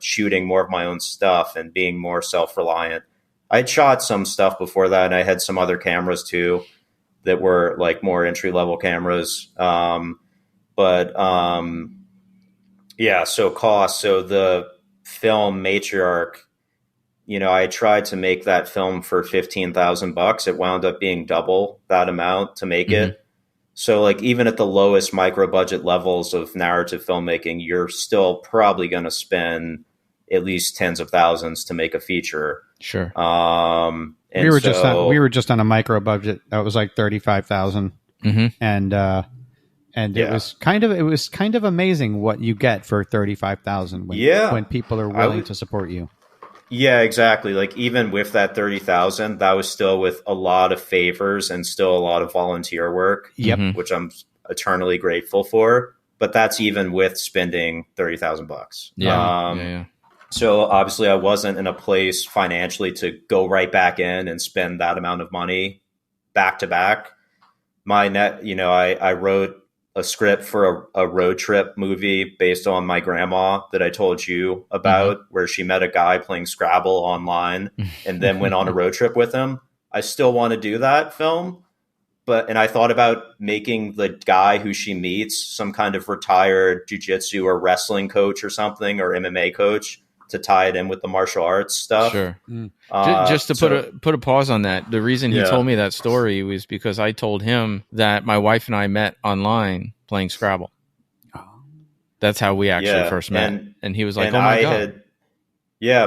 shooting more of my own stuff and being more self-reliant. I'd shot some stuff before that, and I had some other cameras too that were like more entry-level cameras. So cost. So the film Matriarch, I tried to make that film for $15,000. It wound up being double that amount to make it. So like, even at the lowest micro budget levels of narrative filmmaking, you're still probably going to spend at least tens of thousands to make a feature. Sure. We were just on a micro budget that was like 35,000. And it was kind of amazing what you get for 35,000 when people are willing to support you. Yeah, exactly. Like, even with that 30,000, that was still with a lot of favors and still a lot of volunteer work, which I'm eternally grateful for. But that's even with spending $30,000. So obviously I wasn't in a place financially to go right back in and spend that amount of money back to back. I wrote a script for a road trip movie based on my grandma that I told you about, where she met a guy playing Scrabble online and then went on a road trip with him. I still want to do that film, and I thought about making the guy who she meets some kind of retired jiu-jitsu or wrestling coach or something, or MMA coach. to tie it in with the martial arts stuff. Sure. Just to put a pause on that, the reason he told me that story was because I told him that my wife and I met online playing Scrabble. That's how we actually first met. And he was like, "Oh my God."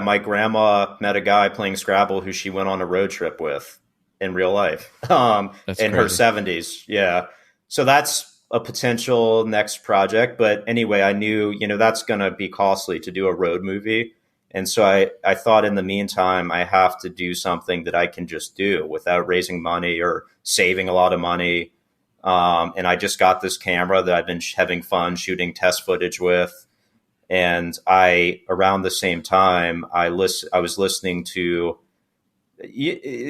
My grandma met a guy playing Scrabble who she went on a road trip with in real life in her 70s. Yeah. So that's a potential next project. But anyway, I knew, that's going to be costly to do a road movie. And so I thought in the meantime, I have to do something that I can just do without raising money or saving a lot of money. And I just got this camera that I've been having fun shooting test footage with. And around the same time, I was listening to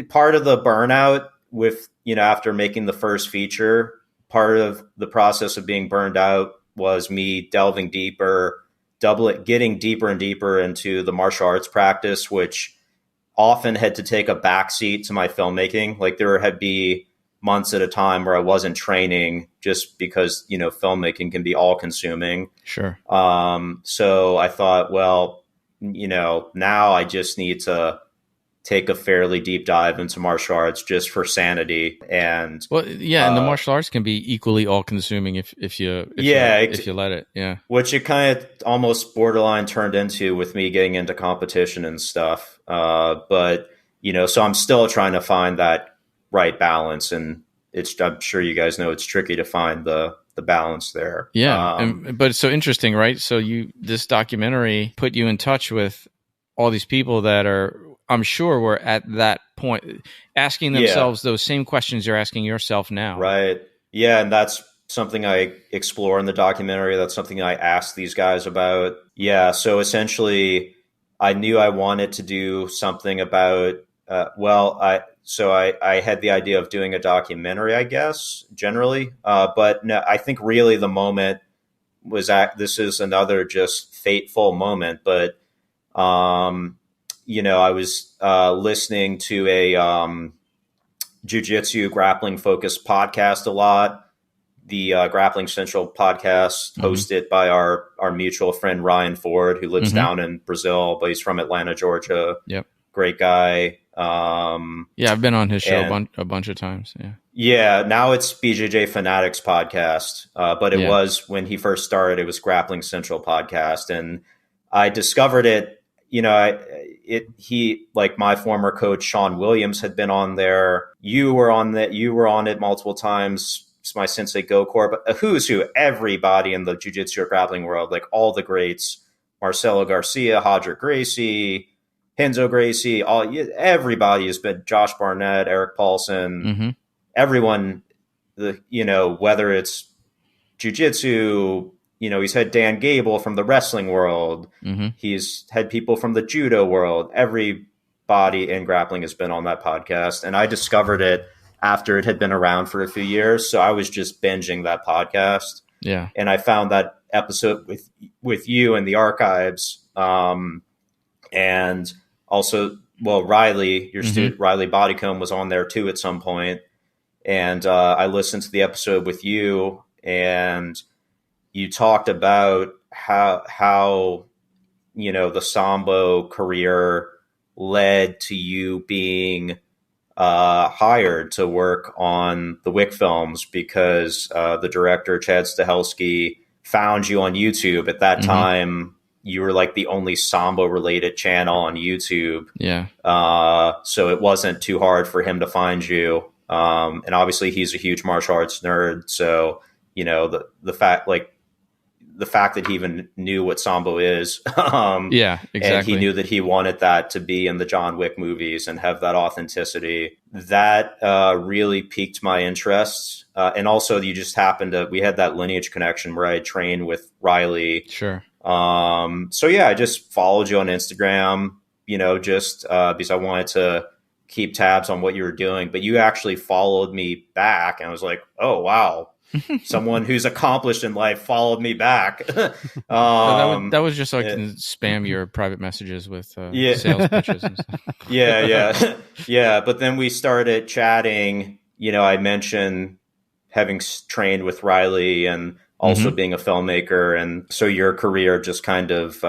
part of the burnout with, after making the first feature, part of the process of being burned out was me delving deeper, getting deeper and deeper into the martial arts practice, which often had to take a backseat to my filmmaking. Like there had be months at a time where I wasn't training just because, filmmaking can be all consuming. Sure. So I thought, well, now I just need to take a fairly deep dive into martial arts just for sanity. And and the martial arts can be equally all consuming if you let it. Yeah. Which it kind of almost borderline turned into with me getting into competition and stuff. But so I'm still trying to find that right balance, and I'm sure you guys know it's tricky to find the balance there. Yeah. But it's so interesting, right? So this documentary put you in touch with all these people that I'm sure were at that point asking themselves those same questions you're asking yourself now. Right. Yeah. And that's something I explore in the documentary. That's something I asked these guys about. Yeah. So essentially I knew I wanted to do something about, I had the idea of doing a documentary, I guess, generally. But no, I think really the moment was this is another just fateful moment. But, I was listening to a jiu-jitsu grappling focused podcast a lot. The Grappling Central podcast hosted by our mutual friend, Ryan Ford, who lives down in Brazil, but he's from Atlanta, Georgia. Yep. Great guy. I've been on his show a bunch of times. Yeah. Yeah. Now it's BJJ Fanatics podcast. But it was when he first started, it was Grappling Central podcast. And I discovered it, like my former coach, Sean Williams, had been on there. You were on it multiple times. It's my sensei Gokor, but a who's who, everybody in the jiu-jitsu or grappling world, like all the greats, Marcelo Garcia, Hodger Gracie, Henzo Gracie, everybody has been, Josh Barnett, Erik Paulson, everyone, whether it's jiu-jitsu, he's had Dan Gable from the wrestling world. He's had people from the judo world. Everybody in grappling has been on that podcast. And I discovered it after it had been around for a few years. So I was just binging that podcast. Yeah. And I found that episode with you in the archives. And also, Riley, your student, Riley Bodycomb, was on there too at some point. And I listened to the episode with you, and you talked about how the Sambo career led to you being hired to work on the Wick films because the director, Chad Stahelski, found you on YouTube. At that time, you were like the only Sambo-related channel on YouTube. Yeah. So it wasn't too hard for him to find you. And obviously, he's a huge martial arts nerd. So, the fact that he even knew what Sambo is. Yeah, exactly. And he knew that he wanted that to be in the John Wick movies and have that authenticity. That really piqued my interest. And also we had that lineage connection where I trained with Riley. Sure. I just followed you on Instagram, just because I wanted to keep tabs on what you were doing. But you actually followed me back, and I was like, oh, wow. Someone who's accomplished in life followed me back. That was just so I can spam your private messages with sales pitches and stuff. Yeah. But then we started chatting. I mentioned having trained with Riley and also being a filmmaker. And so your career just kind of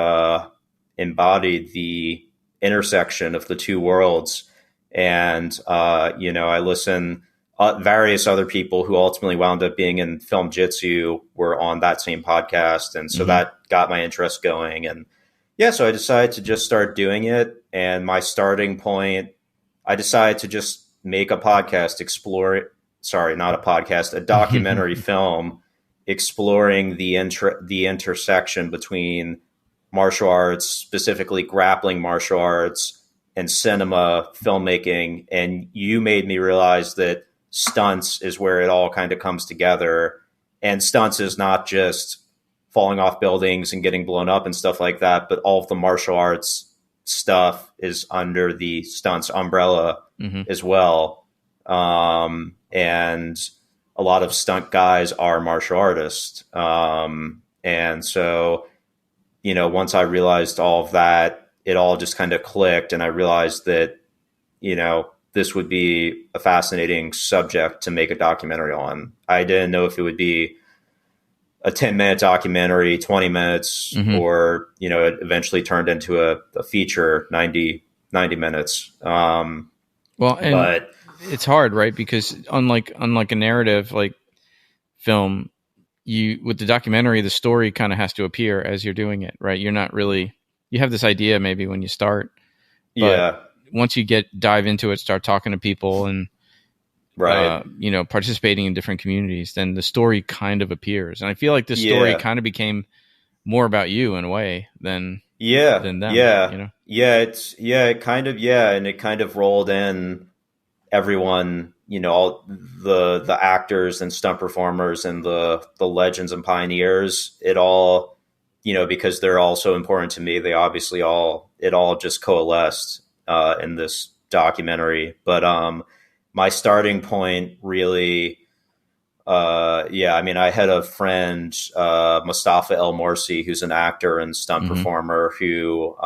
embodied the intersection of the two worlds. And, I listen, various other people who ultimately wound up being in film Jitsu were on that same podcast. And so that got my interest going. And yeah, so I decided to just start doing it. And my starting point, I decided to just make a podcast, a documentary film exploring the intersection between martial arts, specifically grappling martial arts, and cinema, filmmaking. And you made me realize that stunts is where it all kind of comes together. And stunts is not just falling off buildings and getting blown up and stuff like that, but all of the martial arts stuff is under the stunts umbrella as well. And a lot of stunt guys are martial artists. And so, once I realized all of that, it all just kind of clicked. And I realized that, this would be a fascinating subject to make a documentary on. I didn't know if it would be a 10-minute documentary, 20 minutes, or, it eventually turned into a feature, 90 minutes. But it's hard, right? Because unlike a narrative like film, with the documentary, the story kind of has to appear as you're doing it, right? You're not really, you have this idea maybe when you start, but once you dive into it, start talking to people and, participating in different communities, then the story kind of appears. And I feel like this story kind of became more about you in a way than them. And it kind of rolled in everyone, all the actors and stunt performers and the legends and pioneers. It all, because they're all so important to me, they obviously it all just coalesced in this documentary. But my starting point really, I had a friend, Mustafa El Morsi, who's an actor and stunt performer who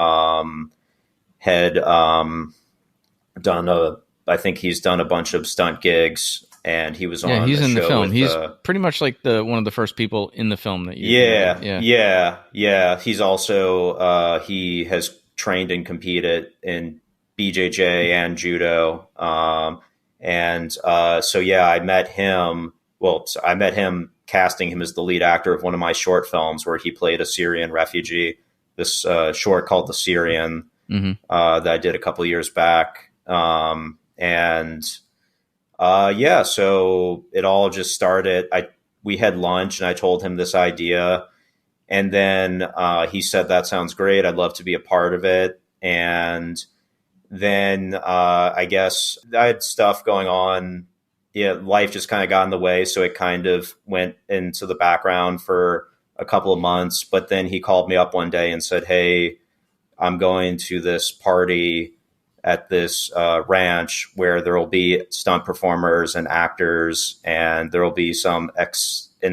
had I think he's done a bunch of stunt gigs, and he was on. He's in the film. With, he's pretty much like one of the first people in the film that you. Yeah. He's also he has trained and competed in BJJ and judo, I met him. Well, I met him casting him as the lead actor of one of my short films where he played a Syrian refugee. This short called The Syrian that I did a couple of years back. So it all just started. We had lunch and I told him this idea, and then he said, "That sounds great. I'd love to be a part of it." And then I guess I had stuff going on. Yeah, life just kind of got in the way, so it kind of went into the background for a couple of months. But then he called me up one day and said, "Hey, I'm going to this party at this ranch where there will be stunt performers and actors, and there will be an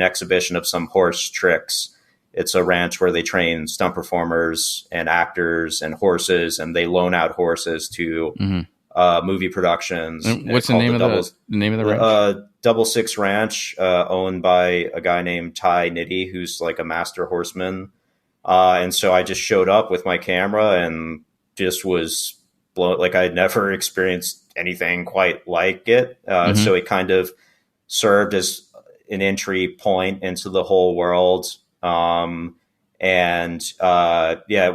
exhibition of some horse tricks. It's a ranch where they train stunt performers and actors and horses, and they loan out horses to movie productions." And what's the name of the ranch? Double Six Ranch, owned by a guy named Ty Nitty, who's like a master horseman. And so I just showed up with my camera and just was blown. Like, I had never experienced anything quite like it. So it kind of served as an entry point into the whole world. It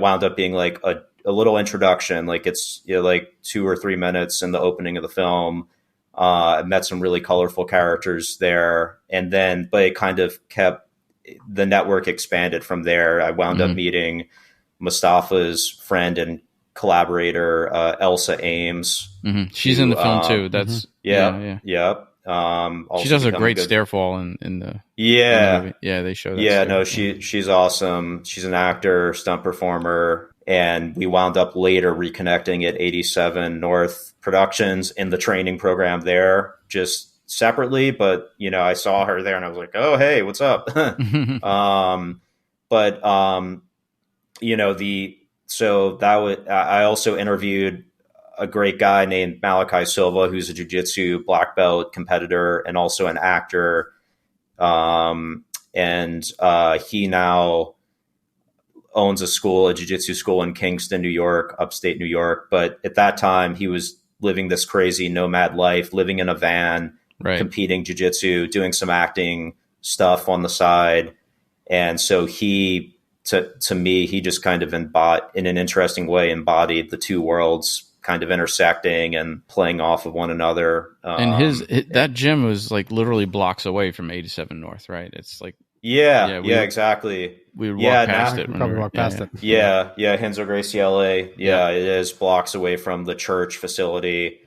wound up being like a little introduction. Like, it's like 2 or 3 minutes in the opening of the film. I met some really colorful characters there, but it kind of the network expanded from there. I wound up meeting Mustafa's friend and collaborator, Elsa Ames. She's in the film too. That's Yep. She does a great stairfall in the movie. Yeah, they show that. Yeah, no, she's awesome. She's an actor, stunt performer, and we wound up later reconnecting at 87 North Productions in the training program there, just separately. But I saw her there, and I was like, "Oh, hey, what's up?" I also interviewed a great guy named Malachi Silva, who's a jiu-jitsu black belt competitor and also an actor. He now owns a school, a jiu-jitsu school in Kingston, New York, upstate New York. But at that time, he was living this crazy nomad life, living in a van, competing jiu-jitsu, doing some acting stuff on the side. And so he, to me, he just kind of in an interesting way embodied the two worlds kind of intersecting and playing off of one another. And that gym was like literally blocks away from 87 North, right? It's like exactly. We would walk past it. Probably walk past it. Yeah, Hinsel Gracie, LA. Yeah, it is blocks away from the church facility.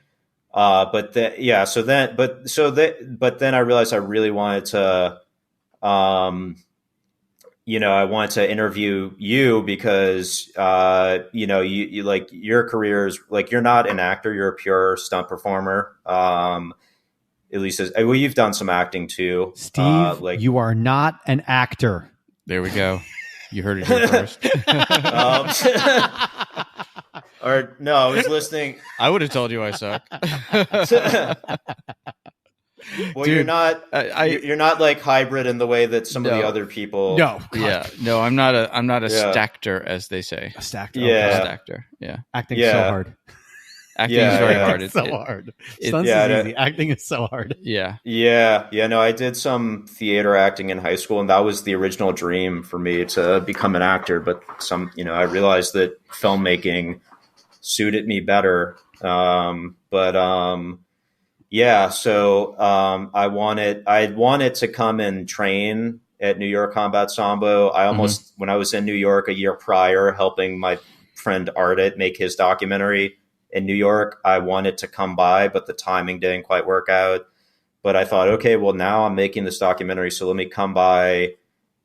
But then I realized I really wanted to, I wanted to interview you because, you like your career is like, you're not an actor, you're a pure stunt performer. At least you've done some acting too. Steve, you are not an actor. There we go. You heard it here first. Or no, I was listening. I would have told you I suck. Well, Dude, you're not like hybrid in the way that some of the other people. No, no, I'm not a stackter, as they say. A stackter. Yeah, stackter. Yeah, acting so hard. Acting is very hard. It's so hard. Stunts is easy. Acting is so hard. Yeah. No, I did some theater acting in high school, and that was the original dream for me to become an actor. But I realized that filmmaking suited me better. So I wanted to come and train at New York Combat Sambo. I almost, when I was in New York a year prior, helping my friend Ardit make his documentary in New York, I wanted to come by, but the timing didn't quite work out. But I thought, okay, well, now I'm making this documentary, so let me come by,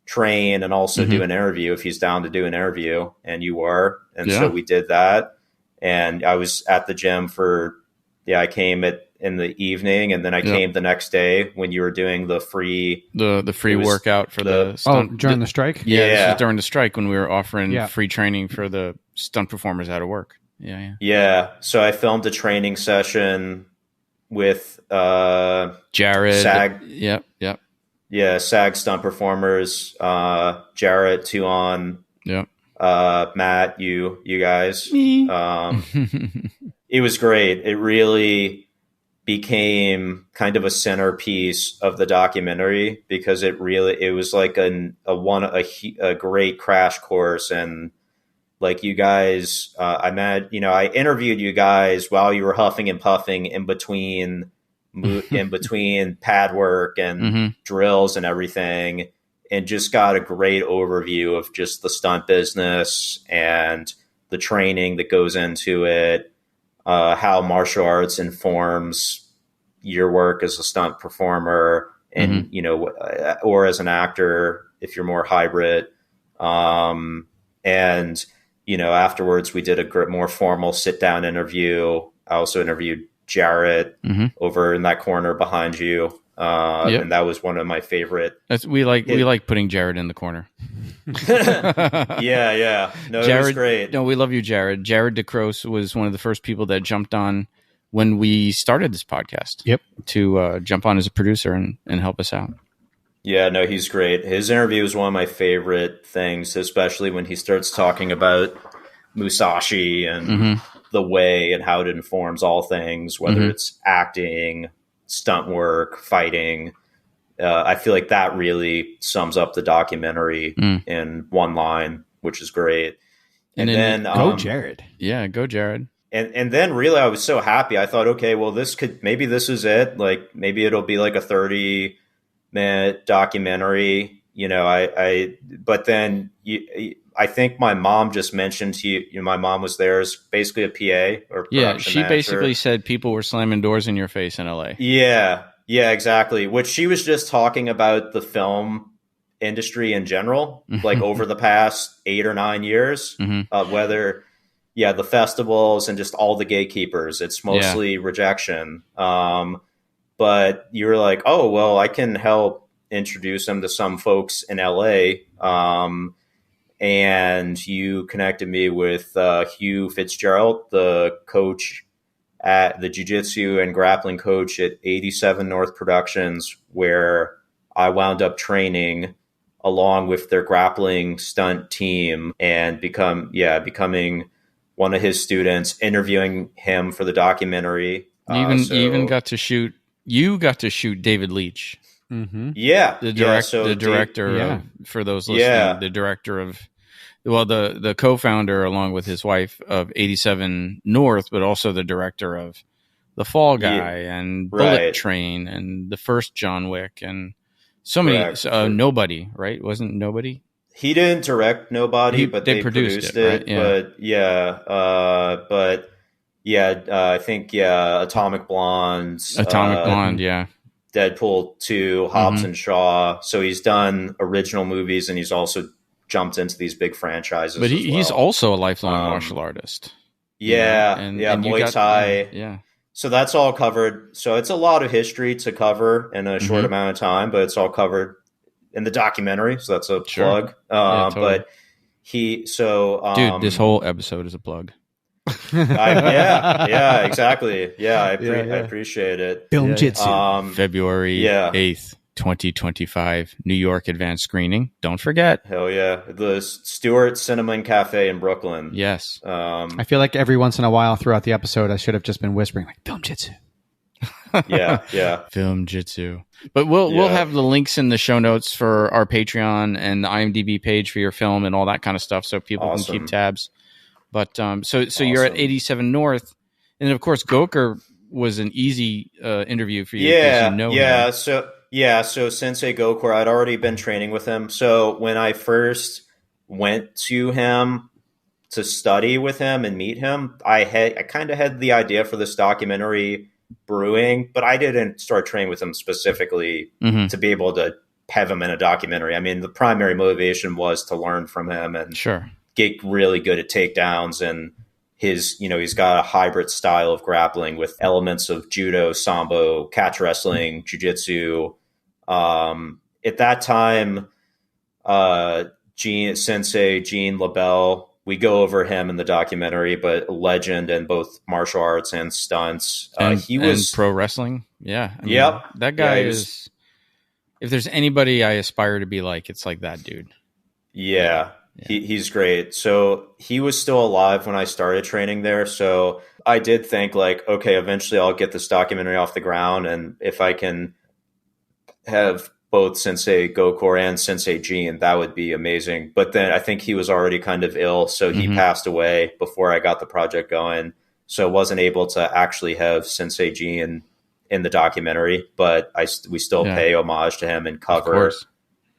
train, and also do an interview if he's down to do an interview. And you were. And so we did that. And I was at the gym I came in the evening, and then I came the next day when you were doing the free workout for the stunt. During the strike? Yeah. This was during the strike when we were offering free training for the stunt performers out of work. Yeah. So I filmed a training session with Jared. SAG. Yep. Yeah, SAG stunt performers. Jarrett, Tuon. Yep. Matt, you guys. Me. It was great. It really became kind of a centerpiece of the documentary because it was like a great crash course. And like you guys, I interviewed you guys while you were huffing and puffing in between pad work and drills and everything, and just got a great overview of just the stunt business and the training that goes into it, how martial arts informs your work as a stunt performer and, or as an actor, if you're more hybrid. Afterwards we did a more formal sit down interview. I also interviewed Jarrett over in that corner behind you. And that was one of my favorite. We like putting Jared in the corner. Yeah. No, Jared, it was great. No, we love you, Jared. Jared DeCroce was one of the first people that jumped on when we started this podcast. Yep. To jump on as a producer and help us out. Yeah, no, he's great. His interview is one of my favorite things, especially when he starts talking about Musashi and the way and how it informs all things, whether it's acting, stunt work, fighting. I feel like that really sums up the documentary in one line, which is great. And then go Jared. Yeah, go Jared. And then really I was so happy. I thought, okay, well, maybe this is it. Like maybe it'll be like a 30-minute documentary, but then I think my mom just mentioned to you, my mom was there as basically a PA or production manager. Basically said people were slamming doors in your face in LA. Yeah, exactly. Which she was just talking about the film industry in general, like over the past 8 or 9 years, whether, the festivals and just all the gatekeepers, it's mostly rejection. But you were like, oh, well, I can help introduce them to some folks in LA. And you connected me with Hugh Fitzgerald, the coach at the Jiu-Jitsu and grappling coach at 87 North Productions, where I wound up training along with their grappling stunt team and becoming one of his students, interviewing him for the documentary. You even got to shoot David Leitch. Mm-hmm. Yeah. The director of, for those listening, the director of, the co-founder along with his wife of 87 North, but also the director of The Fall Guy and Bullet Train and the first John Wick and so many. Nobody, right? Wasn't Nobody? He didn't direct Nobody, but they produced it. Right? But I think Atomic Blonde, Deadpool 2, Hobbs and Shaw. So he's done original movies, and he's also jumped into these big franchises. But he's also a lifelong martial artist. Muay Thai. So that's all covered. So it's a lot of history to cover in a short amount of time, but it's all covered in the documentary. So that's a plug. But dude, this whole episode is a plug. Exactly. I appreciate it. Film Jitsu. February 8th, 2025, New York advanced screening. Don't forget. Hell yeah. The Stewart Cinema and Cafe in Brooklyn. Yes. I feel like every once in a while throughout the episode, I should have just been whispering like Film Jitsu. Film Jitsu. But we'll have the links in the show notes for our Patreon and the IMDb page for your film and all that kind of stuff, so people can keep tabs. But so you're at 87 North, and of course Gokor was an easy interview for you. Him. So Sensei Gokor, I'd already been training with him. So when I first went to him to study with him and meet him, I kind of had the idea for this documentary brewing, but I didn't start training with him specifically to be able to have him in a documentary. I mean, the primary motivation was to learn from him and get really good at takedowns, and he's got a hybrid style of grappling with elements of judo, sambo, catch wrestling, jiu-jitsu. At that time, Sensei Gene LaBelle, we go over him in the documentary, but a legend in both martial arts and stunts. He was pro wrestling. Yeah. That guy is, if there's anybody I aspire to be like, it's like that dude. He's great. So he was still alive when I started training there. So I did think like, okay, eventually I'll get this documentary off the ground. And if I can have both Sensei Gokor and Sensei Gene, that would be amazing. But then I think he was already kind of ill. So he passed away before I got the project going. So I wasn't able to actually have Sensei Gene in the documentary, but we still pay homage to him and cover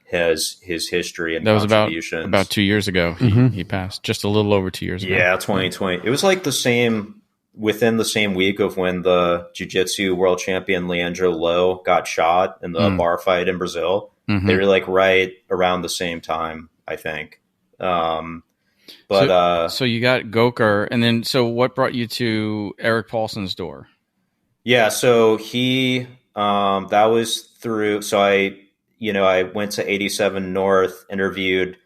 his history and contributions. Was about 2 years ago. He passed, just a little over 2 years ago. 2020. It was like within the same week of when the jiu-jitsu world champion Leandro Lo got shot in the bar fight in Brazil. They were like right around the same time, I think. So you got Gokor, and then so what brought you to Erik Paulson's door? So he that was through. So I went to 87 North, interviewed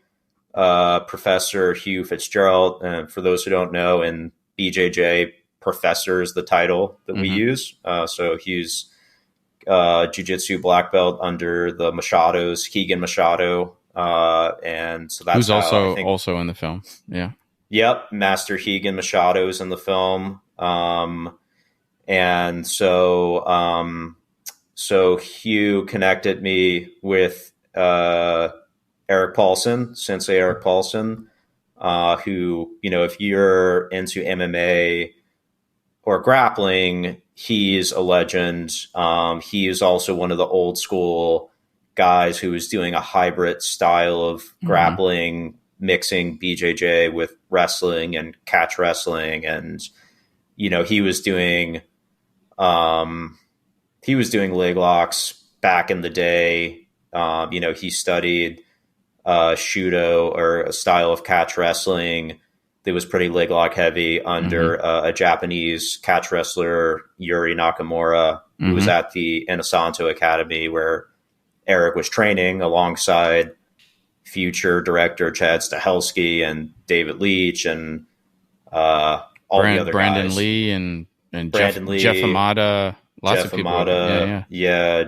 Professor Hugh Fitzgerald. And for those who don't know, in BJJ, professor is the title that we use. So he's jiu-jitsu black belt under the Machados, Rigan Machado. And so that's who's also in the film. Yeah. Yep. Master Rigan Machado is in the film. And so Hugh connected me with Erik Paulson, Sensei Erik Paulson, who, if you're into MMA or grappling, he's a legend. He is also one of the old school guys who was doing a hybrid style of grappling, mixing BJJ with wrestling and catch wrestling. And, he was doing leg locks back in the day. He studied Shudo, or a style of catch wrestling that was pretty leg lock heavy under a Japanese catch wrestler, Yuri Nakamura, who was at the Inosanto Academy where Erik was training alongside future director Chad Stahelski and David Leitch and all the other Brandon guys. Lee and Brandon Lee, Jeff Amada, lots of people.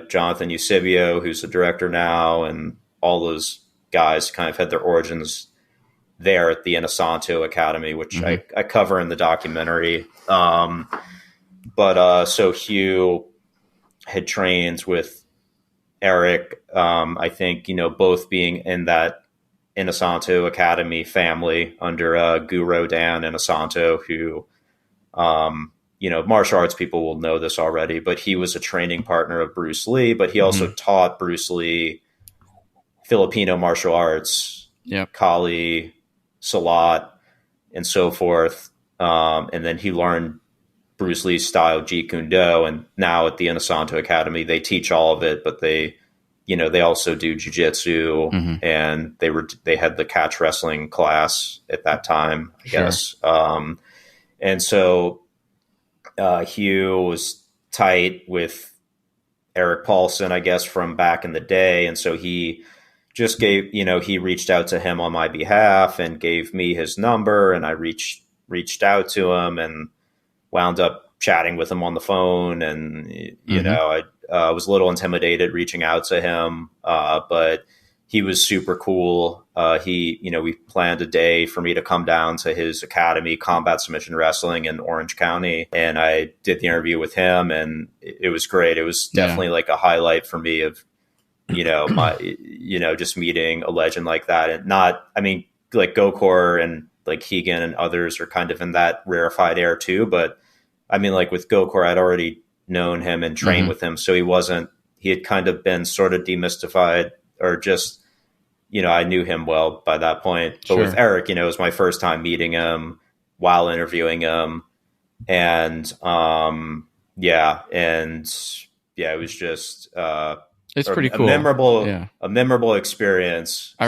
Jonathan Eusebio, who's the director now, and all those guys kind of had their origins there at the Inosanto Academy, which I cover in the documentary. So Hugh had trained with Erik, I think, both being in that Inosanto Academy family under Guru Dan Inosanto, who, martial arts people will know this already, but he was a training partner of Bruce Lee, but he also taught Bruce Lee Filipino martial arts, Kali, Salat, and so forth. And then he learned Bruce Lee's style Jeet Kune Do, and now at the Inosanto Academy, they teach all of it, but they also do jiu-jitsu, and they had the catch wrestling class at that time, I guess. And so Hugh was tight with Erik Paulson, I guess, from back in the day. And so he just gave, he reached out to him on my behalf and gave me his number, and I reached out to him and wound up chatting with him on the phone. And, I was a little intimidated reaching out to him, but he was super cool. We planned a day for me to come down to his academy, Combat Submission Wrestling in Orange County. And I did the interview with him, and it was great. It was definitely like a highlight for me of, just meeting a legend like that. And like Gokor and like Rigan and others are kind of in that rarefied air too. But like with Gokor, I'd already known him and trained with him. So he had kind of been sort of demystified, or just, I knew him well by that point. But with Erik, it was my first time meeting him while interviewing him. And, it was just, it's pretty cool. A memorable experience. I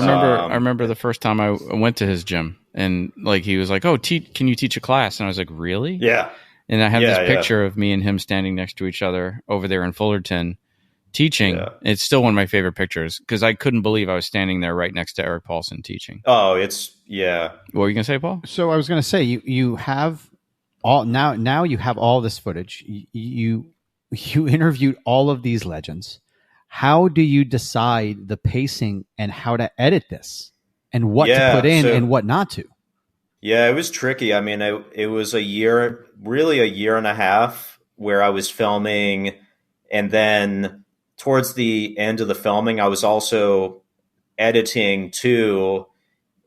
remember the first time I went to his gym, and like, he was like, "Oh, can you teach a class?" And I was like, "Really?" Yeah. And I have this picture of me and him standing next to each other over there in Fullerton teaching. Yeah. It's still one of my favorite pictures, because I couldn't believe I was standing there right next to Erik Paulson teaching. Oh, it's, yeah. What were you going to say, Paul? So I was going to say, you have all, now you have all this footage. You interviewed all of these legends. How do you decide the pacing and how to edit this, and what to put in and what not to? Yeah, it was tricky. It was a year and a half where I was filming, and then towards the end of the filming, I was also editing too,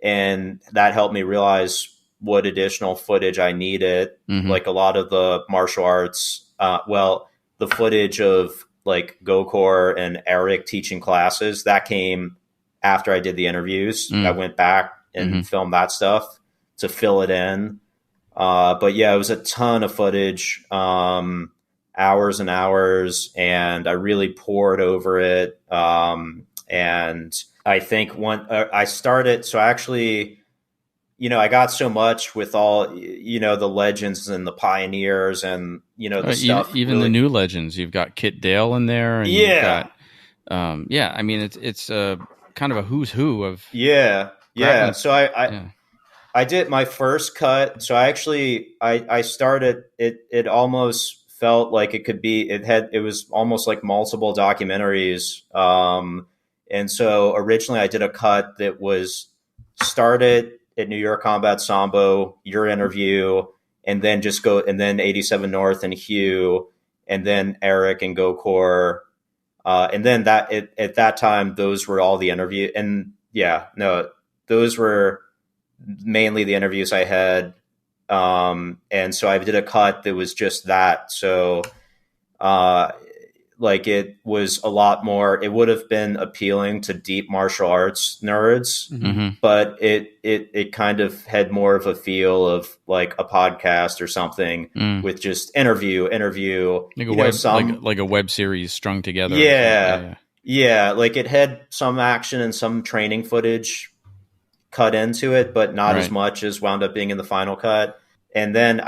and that helped me realize what additional footage I needed. Like a lot of the martial arts, the footage of like Gokor and Erik teaching classes, that came after I did the interviews. I went back and filmed that stuff to fill it in. But yeah, it was a ton of footage, hours and hours, and I really poured over it. And I think I started, so actually, I got so much with all, the legends and the pioneers and, the stuff. Even really, the new legends, you've got Kit Dale in there. And you've got, it's kind of a who's who of. Yeah. So I did my first cut. So I started it almost felt like it could be, it was almost like multiple documentaries. And so originally I did a cut that was started at New York Combat Sambo, your interview, and then and then 87 North and Hugh, and then Erik and Gokor. And then at that time, those were all the interview. And those were mainly the interviews I had. And so I did a cut that was just that. So, it was a lot more, it would have been appealing to deep martial arts nerds, but it kind of had more of a feel of like a podcast or something with just interview, like a web series strung together. Yeah. Like it had some action and some training footage cut into it, but not as much as wound up being in the final cut. And then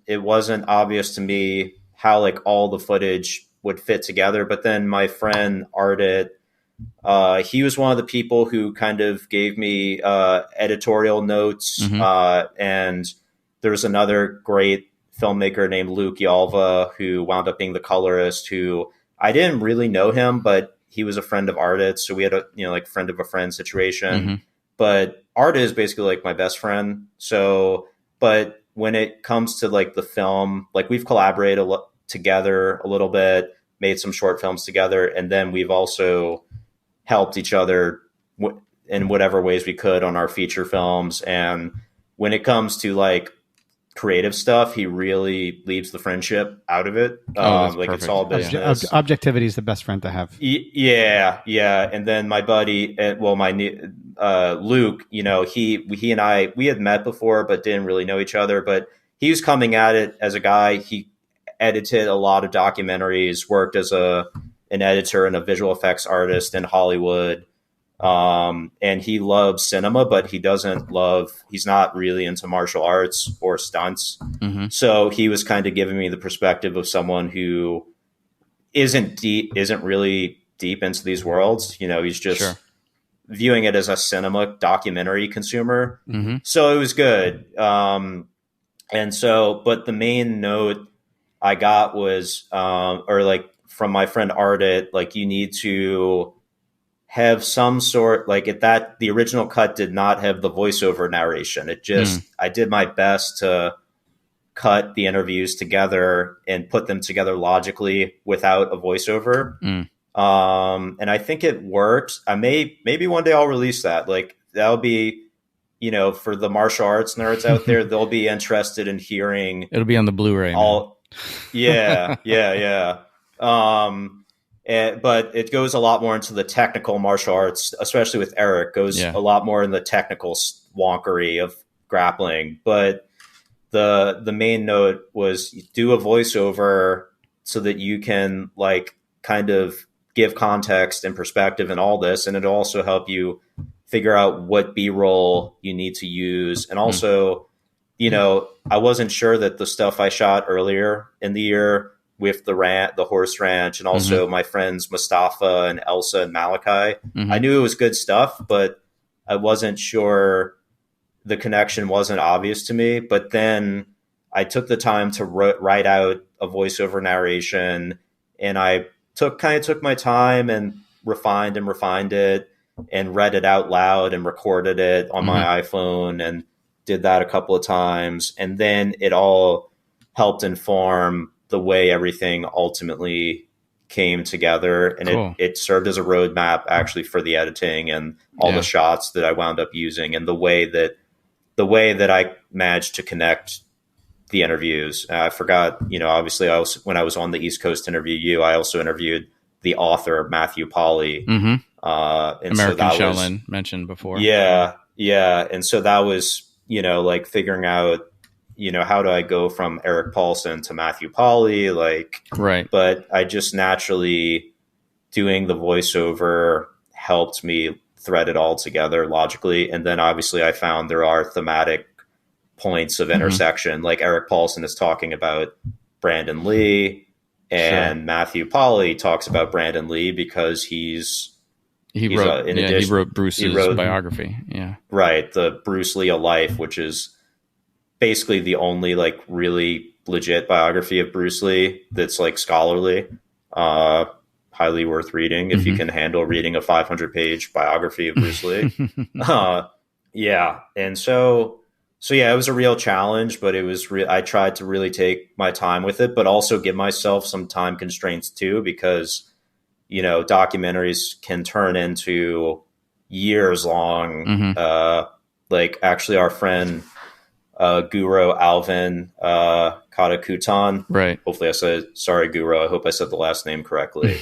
it wasn't obvious to me how like all the footage would fit together. But then my friend Ardit, he was one of the people who kind of gave me editorial notes. And there was another great filmmaker named Luke Yalva who wound up being the colorist, who I didn't really know him, but he was a friend of Ardit's, so we had a like friend of a friend situation. But Ardit is basically like my best friend. So, but when it comes to like the film, like we've collaborated together a little bit, made some short films together, and then we've also helped each other in whatever ways we could on our feature films. And when it comes to like creative stuff, he really leaves the friendship out of it. Like perfect. It's all business. Objectivity is the best friend to have. Yeah. And then my buddy, Luke, he and I, we had met before, but didn't really know each other. But he was coming at it as a guy. He edited a lot of documentaries, worked as an editor and a visual effects artist in Hollywood. And he loves cinema, but he's not really into martial arts or stunts. So he was kind of giving me the perspective of someone who isn't really deep into these worlds. He's just viewing it as a cinema documentary consumer. So it was good. And so, but the main note I got was, or like from my friend Ardit, like you need to have some sort, like the original cut did not have the voiceover narration. It just, I did my best to cut the interviews together and put them together logically without a voiceover. And I think it worked. Maybe one day I'll release that. Like that'll be, for the martial arts nerds out there, they'll be interested in hearing. It'll be on the Blu-ray. Yeah. But it goes a lot more into the technical martial arts, especially with Erik, goes a lot more in the technical wonkery of grappling. But the main note was do a voiceover so that you can like kind of give context and perspective and all this. And it'll also help you figure out what B-roll you need to use. And also, I wasn't sure that the stuff I shot earlier in the year with the horse ranch, and also my friends Mustafa and Elsa and Malachi. I knew it was good stuff, but I wasn't sure the connection wasn't obvious to me. But then I took the time to write out a voiceover narration, and I took my time and refined it and read it out loud and recorded it on my iPhone and did that a couple of times. And then it all helped inform the way everything ultimately came together. And it served as a roadmap actually for the editing and all the shots that I wound up using, and the way that I managed to connect the interviews. I forgot, obviously when I was on the East Coast to interview you, I also interviewed the author, Matthew Polly. And American Shaolin mentioned before. Yeah. And so that was, like figuring out, how do I go from Erik Paulson to Matthew Polly? Right. But I just naturally doing the voiceover helped me thread it all together logically. And then obviously I found there are thematic points of intersection. Like Erik Paulson is talking about Brandon Lee, and Matthew Polly talks about Brandon Lee because he wrote Bruce's biography. Yeah. Right. The Bruce Lee A Life, which is basically the only like really legit biography of Bruce Lee that's like scholarly, highly worth reading if you can handle reading a 500-page biography of Bruce Lee. And so it was a real challenge, but it was I tried to really take my time with it, but also give myself some time constraints too, because documentaries can turn into years long. Like actually our friend Guru Alvin Katakutan. Right. Hopefully sorry, Guru. I hope I said the last name correctly.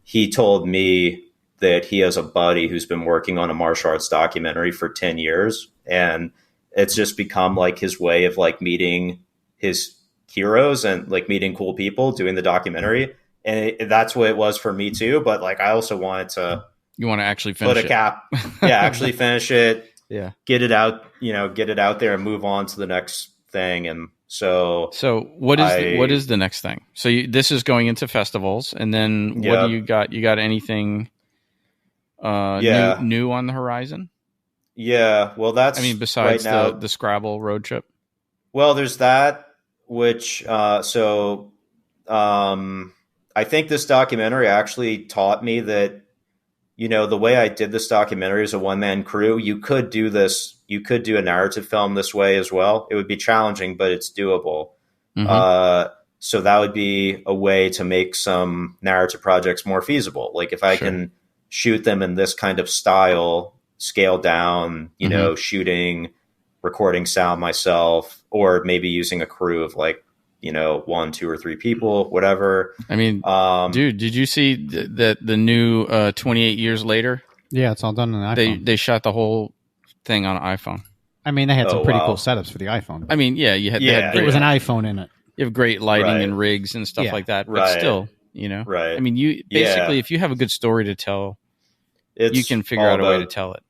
He told me that he has a buddy who's been working on a martial arts documentary for 10 years. And it's just become like his way of like meeting his heroes and like meeting cool people doing the documentary. And that's what it was for me too. But like, I also wanted to, you want to actually finish put a cap. Yeah. Actually finish it. Yeah. Get it out there and move on to the next thing. And so what is the next thing? So this is going into festivals, and then what do you got? You got anything new on the horizon? Yeah. Well, besides right now, the Scrabble road trip. Well, there's that, which, I I think this documentary actually taught me that, the way I did this documentary as a one-man crew, you could do this. You could do a narrative film this way as well. It would be challenging, but it's doable. So that would be a way to make some narrative projects more feasible. Like if I can shoot them in this kind of style, scale down, shooting, recording sound myself, or maybe using a crew of like, 1, 2, or 3 people, whatever. I mean, dude, did you see the new 28 years later? Yeah, it's all done on an iPhone. They shot the whole thing on an iPhone. I mean, they had some pretty cool setups for the iPhone. I mean, yeah, they had it was an iPhone in it. You have great lighting and rigs and stuff like that, but still, Right. I mean, you basically, if you have a good story to tell, you can figure out a way to tell it.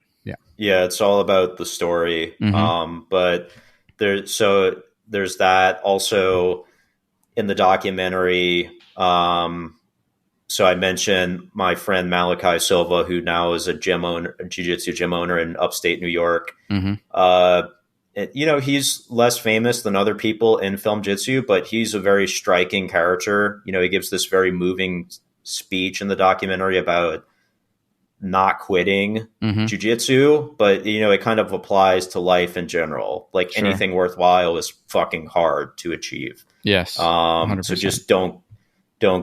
Yeah, it's all about the story. But there's that also in the documentary. So I mentioned my friend Malachi Silva, who now is a jiu-jitsu gym owner in upstate New York. He's less famous than other people in film jitsu, but he's a very striking character. He gives this very moving speech in the documentary about not quitting jiu-jitsu, but it kind of applies to life in general. Like anything worthwhile is fucking hard to achieve. Yes. 100%. So just don't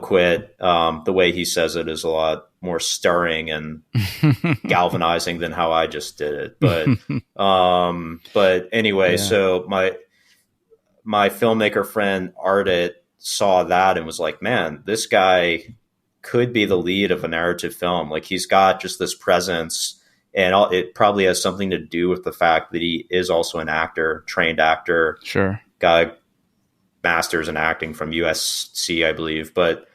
quit. The way he says it is a lot more stirring and galvanizing than how I just did it. But anyway, so my filmmaker friend Ardit saw that and was like, man, this guy could be the lead of a narrative film. Like he's got just this presence, and it probably has something to do with the fact that he is also an actor, trained actor. Got masters in acting from USC, I believe. But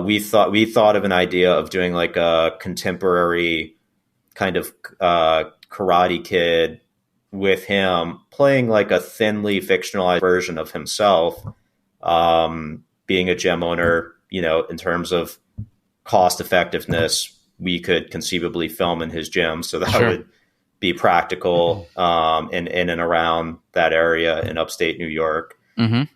we thought of an idea of doing like a contemporary kind of Karate Kid with him playing like a thinly fictionalized version of himself, being a gym owner. In terms of cost effectiveness, we could conceivably film in his gym, so that would be practical in and around that area in upstate New York. And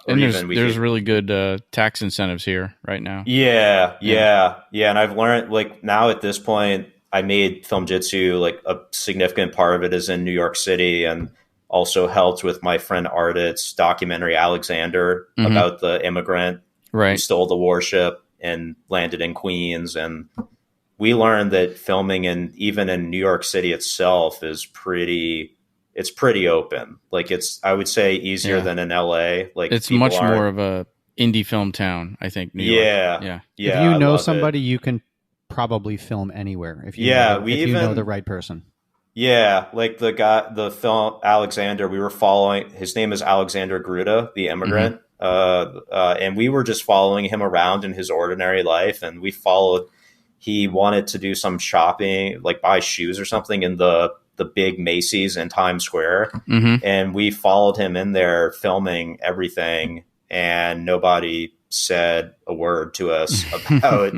there's really good tax incentives here right now. Yeah. And I've learned, like, now at this point, I made film jitsu, like a significant part of it is in New York City, and also helped with my friend Ardit's documentary Alexander about the immigrant who stole the warship and landed in Queens. And we learned that filming even in New York City itself is pretty open. Like I would say easier than in LA. Like it's much more of a indie film town, I think. New York. Yeah. If you know somebody, you can probably film anywhere. If you know the right person. Yeah. Like the film Alexander, we were following, his name is Alexander Gruda, the immigrant. And we were just following him around in his ordinary life. And he wanted to do some shopping, like buy shoes or something in the big Macy's in Times Square. And we followed him in there filming everything, and nobody said a word to us about,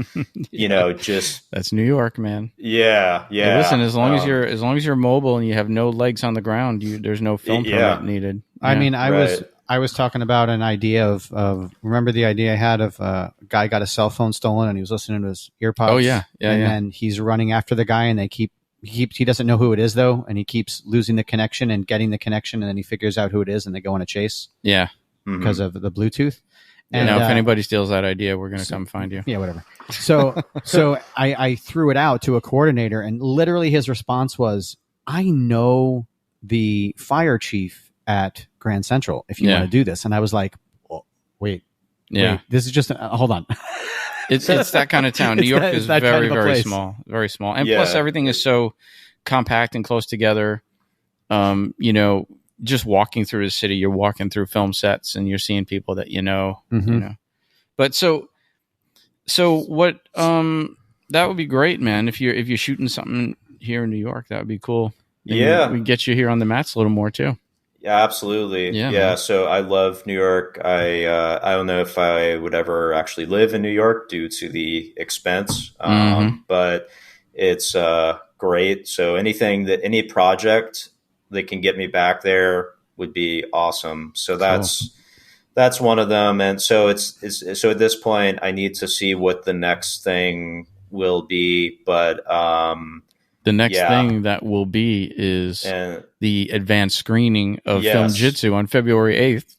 just that's New York, man. Yeah. Hey, listen, as long as you're mobile and you have no legs on the ground, there's no film permit needed. I mean, I was talking about an idea of remember the idea I had of a guy got a cell phone stolen and he was listening to his earpods. Oh yeah. And then he's running after the guy, and he doesn't know who it is though, and he keeps losing the connection and getting the connection, and then he figures out who it is, and they go on a chase. Yeah. Because of the Bluetooth. And now if anybody steals that idea, we're going to come find you. Yeah, whatever. So I threw it out to a coordinator, and literally his response was, I know the fire chief at Grand Central if you want to do this. And I was like, wait, this is just hold on. It's that kind of town. New York is very, kind of very small, very small. And plus everything is so compact and close together. Just walking through the city, you're walking through film sets and you're seeing people that you know. But so what, that would be great, man. If you're shooting something here in New York, that would be cool. And we get you here on the mats a little more too. Yeah, absolutely. Yeah. So I love New York. I don't know if I would ever actually live in New York due to the expense. But it's great. So any project that can get me back there would be awesome. So that's that's one of them. And so so at this point, I need to see what the next thing will be. But the next thing that will be is the advanced screening of Film Jitsu on February 8th,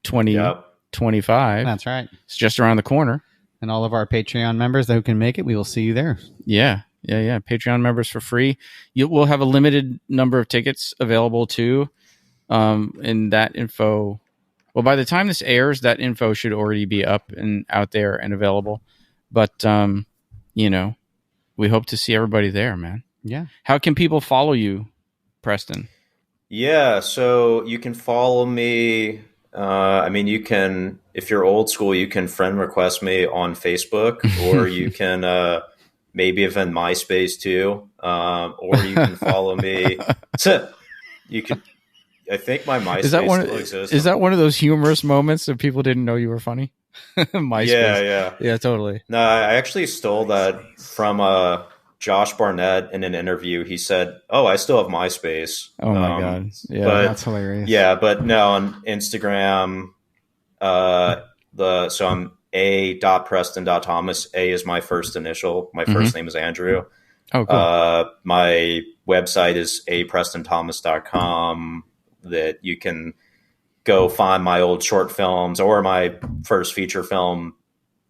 2025. That's right. It's just around the corner. And all of our Patreon members who can make it, we will see you there. Yeah. Patreon members for free. We'll have a limited number of tickets available too. And that info, well, by the time this airs, that info should already be up and out there and available. But, we hope to see everybody there, man. Yeah. How can people follow you, Preston? Yeah. So you can follow me. You can, if you're old school, you can friend request me on Facebook, or you can, maybe even MySpace too. Or you can follow me. You could, I think my MySpace still exists. Is that one of those humorous moments that people didn't know you were funny? MySpace. Yeah, totally. No, I actually stole that from Josh Barnett in an interview. He said, "Oh, I still have MySpace." Oh my god! Yeah, that's hilarious. Yeah, but no, on Instagram, so I'm a.preston.thomas. A is my first initial. My first name is Andrew. Oh, cool. My website is aprestonThomas.com. That you can go find my old short films or my first feature film,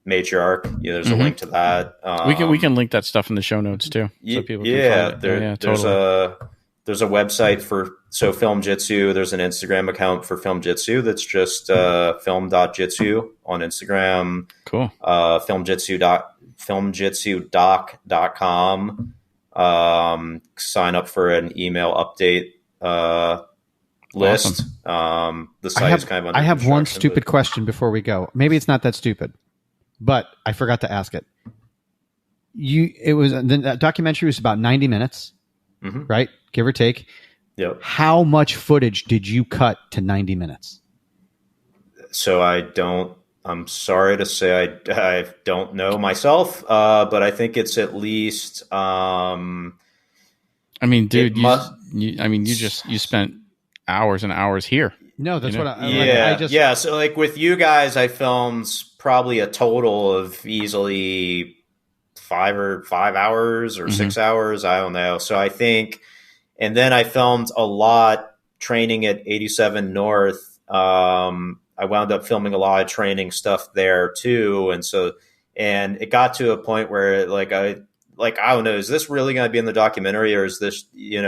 Matriarch. There's a link to that. We can link that stuff in the show notes too, so people can find it. There's a website for Film Jitsu. There's an Instagram account for Film Jitsu that's just film.jitsu on Instagram. Cool. Filmjitsudoc.com. Sign up for an email update list. Awesome. The site is kind of under I have one construction, stupid question before we go. Maybe it's not that stupid, but I forgot to ask it. The documentary was about 90 minutes, right? Give or take. Yep. How much footage did you cut to 90 minutes? So I'm sorry to say I don't know myself, but I think it's at least. You spent hours and hours here. No, that's what So like with you guys, I filmed probably a total of easily 5 hours or 6 hours. I don't know. So I think, and then I filmed a lot training at 87 North. I wound up filming a lot of training stuff there too. And it got to a point where I don't know, is this really going to be in the documentary, or is this,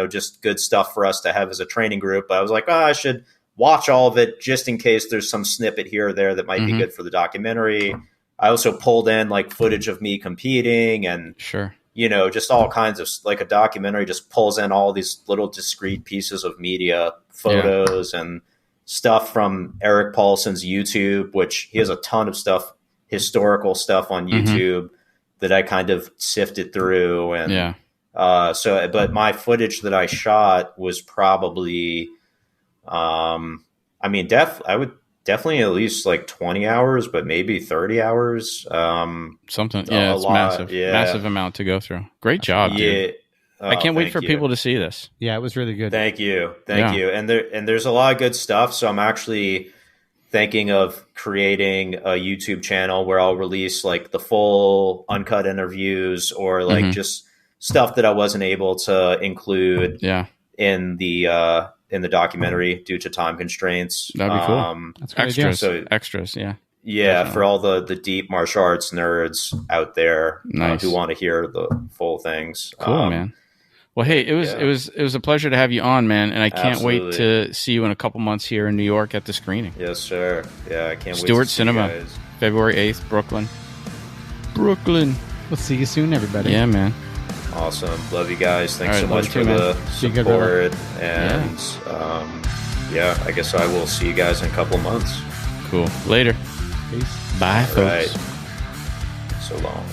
just good stuff for us to have as a training group? But I was like, I should watch all of it just in case there's some snippet here or there that might be good for the documentary. I also pulled in footage of me competing and sure, just all kinds of, a documentary just pulls in all these little discrete pieces of media, photos and stuff from Erik Paulson's YouTube, which he has a ton of stuff, historical stuff on YouTube that I kind of sifted through. And but my footage that I shot was probably, I would definitely at least 20 hours, but maybe 30 hours. Something. Yeah, it's massive. Yeah. Massive amount to go through. Great job, dude. I can't wait for people to see this. Yeah, it was really good. Thank you. And there's a lot of good stuff. So I'm actually thinking of creating a YouTube channel where I'll release the full uncut interviews or just stuff that I wasn't able to include in the documentary due to time constraints. That'd be cool. That's extras. Extras. Yeah. Yeah, definitely. For all the deep martial arts nerds out there who want to hear the full things. Cool, man. Well, hey, it was a pleasure to have you on, man, and I can't wait to see you in a couple months here in New York at the screening. Yes, sir. Yeah, I can't wait. Stewart Cinema, February 8th, Brooklyn. We'll see you soon, everybody. Yeah, man. Awesome. Love you guys. Thanks so much for the support. And I guess I will see you guys in a couple months. Cool. Later. Peace. Bye, folks. Right. So long.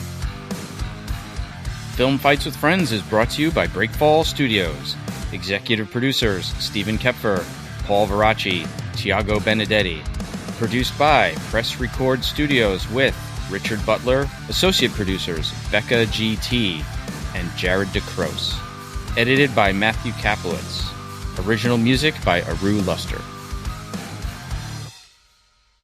Film Fights with Friends is brought to you by Breakfall Studios. Executive producers Stephen Kepfer, Paul Veracci, Tiago Benedetti. Produced by Press Record Studios with Richard Butler, associate producers Becca GT and Jared DeCrose. Edited by Matthew Kaplowitz. Original music by Aru Luster.